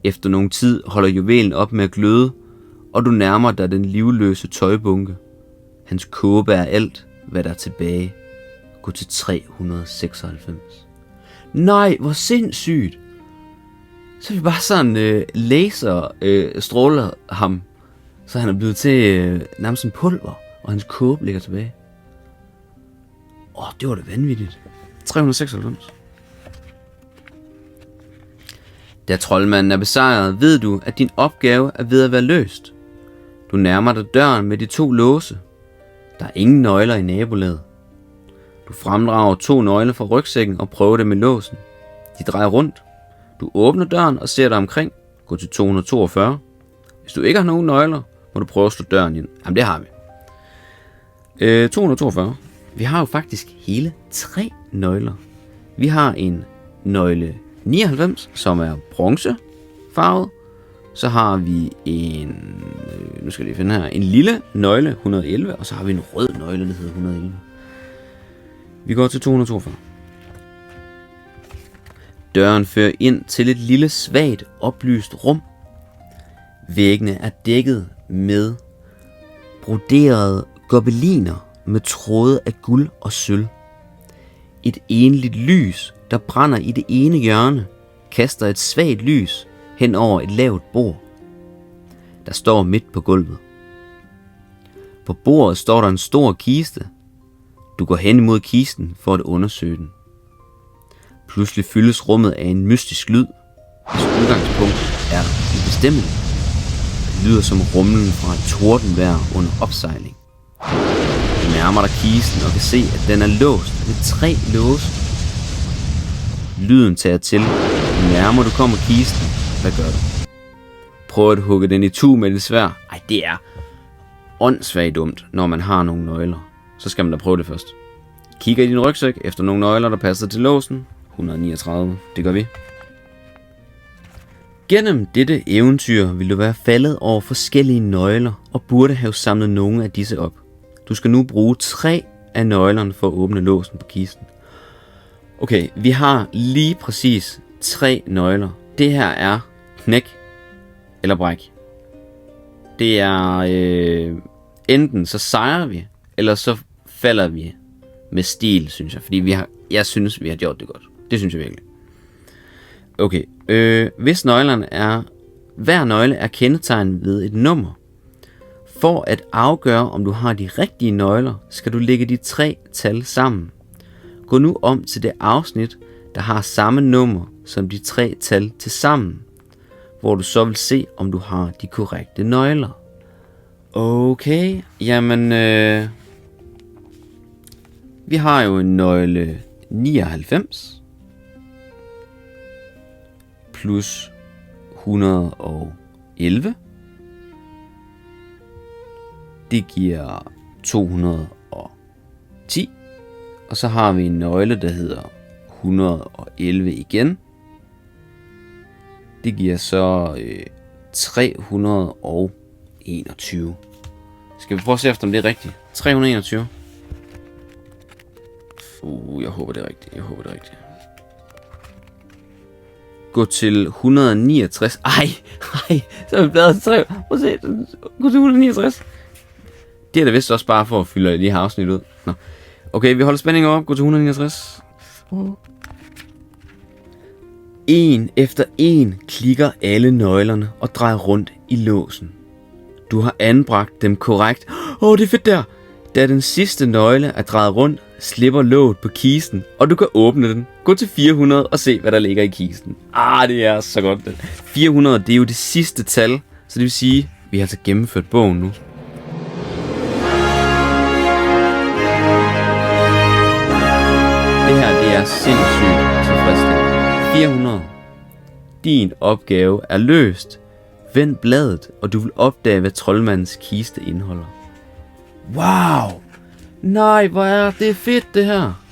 Efter nogen tid holder juvelen op med at gløde, og du nærmer dig den livløse tøjbunke. Hans kåbe er alt, hvad der er tilbage. Gå til 396. Nej, hvor sindssygt! Så vi bare sådan laser stråler ham, så han er blevet til nærmest en pulver, og hans kåbe ligger tilbage. Det var da vanvittigt. 396. Da troldmanden er besejret, ved du, at din opgave er ved at være løst. Du nærmer dig døren med de 2 låse. Der er ingen nøgler i nabolaget. Du fremdrager 2 nøgler fra rygsækken og prøver dem med låsen. De drejer rundt. Du åbner døren og ser dig omkring. Gå til 242. Hvis du ikke har nogen nøgler, må du prøve at slå døren ind. Jamen, det har vi. 242. Vi har jo faktisk hele 3 nøgler. Vi har en nøgle 99, som er bronzefarvet. Så har vi en, nu skal jeg lige finde her, en lille nøgle 111, og så har vi en rød nøgle, der hedder 111. Vi går til 242. Døren fører ind til et lille svagt oplyst rum. Væggene er dækket med broderede gobeliner med tråde af guld og sølv. Et enligt lys, der brænder i det ene hjørne, kaster et svagt lys hen over et lavt bord, der står midt på gulvet. På bordet står der en stor kiste. Du går hen imod kisten for at undersøge den. Pludselig fyldes rummet af en mystisk lyd, hvis udgangspunkt er ubestemmelig. Det lyder som rumlen fra et tordenvejr under opsejling. Du nærmer dig kisten og kan se, at den er låst med 3 låse. Lyden tager til. Jo nærmere du kommer kisten, hvad gør du? Prøv at hugge den i tu med det sværd. Ej, det er åndssvagt dumt, når man har nogle nøgler. Så skal man da prøve det først. Kigger i din rygsæk efter nogle nøgler, der passer til låsen. 139. Det gør vi. Gennem dette eventyr vil du være faldet over forskellige nøgler og burde have samlet nogle af disse op. Du skal nu bruge 3 af nøglerne for at åbne låsen på kisten. Okay, vi har lige præcis 3 nøgler. Det her er knæk eller bræk. Det er enten så sejrer vi, eller så falder vi med stil, synes jeg. Fordi jeg synes, vi har gjort det godt. Det synes jeg virkelig. Okay, hvis nøglerne er... Hver nøgle er kendetegnet ved et nummer. For at afgøre, om du har de rigtige nøgler, skal du lægge de 3 tal sammen. Gå nu om til det afsnit, der har samme nummer som de 3 tal til sammen, hvor du så vil se, om du har de korrekte nøgler. Okay, jamen... vi har jo en nøgle 99 plus 111. Det giver 210. Og så har vi en nøgle, der hedder 111 igen. Det giver så 321. Skal vi prøve at se efter, om det er rigtigt? 321. Jeg håber det er rigtigt. Gå til 169. Ej, så er vi bladret til 3. Prøv at se, gå til 169. Det er da vist også bare for at fylde lige her afsnit ud. Nå. Okay, vi holder spændingen op. Gå til 169. En efter en klikker alle nøglerne og drejer rundt i låsen. Du har anbragt dem korrekt. Det er fedt der. Da den sidste nøgle er drejet rundt, slipper låget på kisten, og du kan åbne den. Gå til 400 og se, hvad der ligger i kisten. Det er så godt. 400, det er jo det sidste tal, så det vil sige, at vi har altså gennemført bogen nu. Det her, det er sindssygt tilfredsstillende. 400. Din opgave er løst. Vend bladet, og du vil opdage, hvad troldmandens kiste indeholder. Wow! Nej, hvor er det fedt, det her.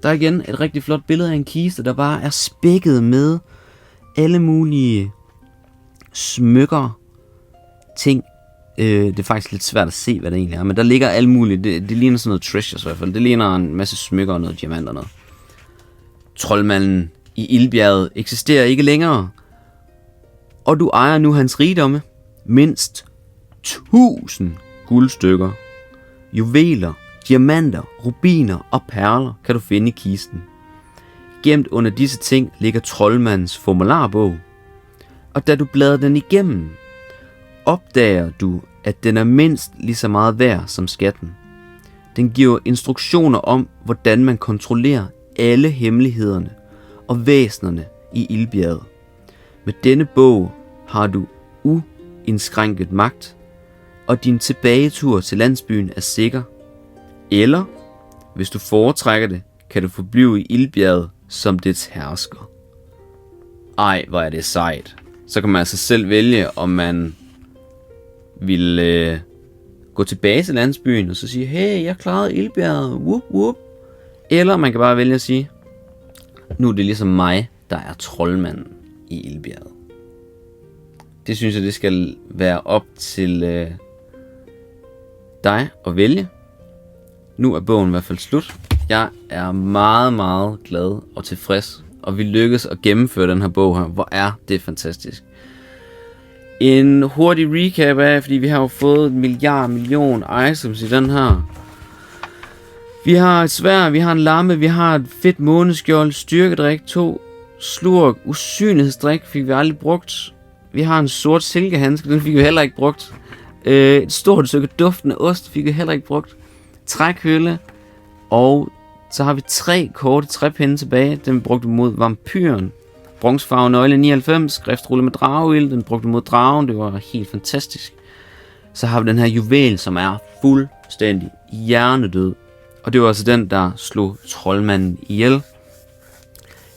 Der er igen et rigtig flot billede af en kiste, der bare er spækket med alle mulige smykker, ting. Det er faktisk lidt svært at se, hvad det egentlig er, men der ligger alt muligt. Det ligner sådan noget treasures i hvert fald. Det ligner en masse smykker og noget diamanter og noget. Troldmanden i Ildbjerget eksisterer ikke længere, og du ejer nu hans rigdomme. Mindst 1000 guldstykker, juveler, diamanter, rubiner og perler kan du finde i kisten. Gemt under disse ting ligger troldmandens formularbog, og da du bladrer den igennem, opdager du, at den er mindst lige så meget værd som skatten. Den giver instruktioner om, hvordan man kontrollerer alle hemmelighederne og væsenerne i Ildbjerget. Med denne bog har du uindskrænket magt, og din tilbagetur til landsbyen er sikker. Eller, hvis du foretrækker det, kan du forblive i Ildbjerget som dets hersker. Ej, hvor er det sejt. Så kan man altså selv vælge, om man vil gå tilbage til landsbyen og så sige, hey, jeg klarede Ildbjerget, whoop whoop. Eller man kan bare vælge at sige, nu er det ligesom mig, der er troldmanden i Ildbjerget. Det synes jeg, det skal være op til dig at vælge. Nu er bogen i hvert fald slut. Jeg er meget, meget glad og tilfreds, og vi lykkes at gennemføre den her bog her. Hvor er det fantastisk. En hurtig recap af, fordi vi har jo fået 1 million items i den her. Vi har et sværd, vi har en lamme, vi har et fedt måneskjold, styrkedrik, 2 slurk, usynlighedsdrik fik vi aldrig brugt. Vi har en sort silkehandske, den fik vi heller ikke brugt. Et stort stykke duftende ost fik vi heller ikke brugt. Trækhølle, og så har vi 3 korte træpinde tilbage. Den brugte vi mod vampyren. Bronzefarve nøgle 99, skriftrulle med drageild, den brugte mod dragen, det var helt fantastisk. Så har vi den her juvel, som er fuldstændig hjernedød. Og det var altså den, der slog troldmanden ihjel.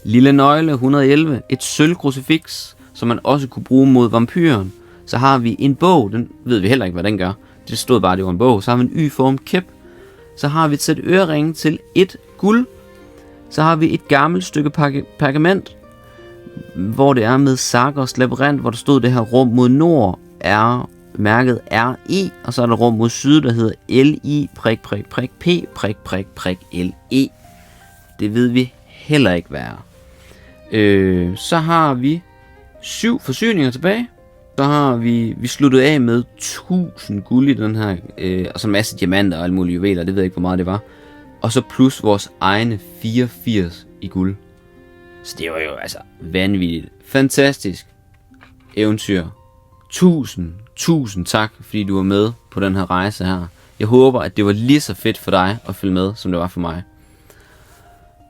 Lille nøgle 111, et sølvkrucifiks, som man også kunne bruge mod vampyren. Så har vi en bog, den ved vi heller ikke, hvad den gør. Det stod bare, det var en bog. Så har vi en Y-form kæp. Så har vi et sæt øreringe til 1 guld. Så har vi et gammelt stykke pergament, hvor det er med Sargos labyrint, hvor der stod det her rum mod nord, er mærket RE, og så er der rum mod syd, der hedder LI prik prik prik P prik prik prik LE. Det ved vi heller ikke, hvad er. Så har vi 7 forsyninger tilbage. Så har vi sluttet af med 1000 guld i den her, og så en masse diamanter og alle mulige juveler, det ved jeg ikke, hvor meget det var. Og så plus vores egne 84 i guld. Så det var jo altså vanvittigt. Fantastisk eventyr. Tusind tak, fordi du var med på den her rejse her. Jeg håber, at det var lige så fedt for dig at følge med, som det var for mig.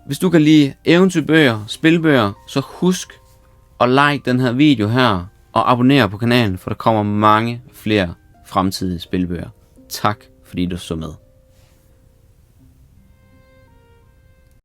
Hvis du kan lide eventyrbøger, spilbøger, så husk at like den her video her, og abonnere på kanalen, for der kommer mange flere fremtidige spilbøger. Tak, fordi du så med.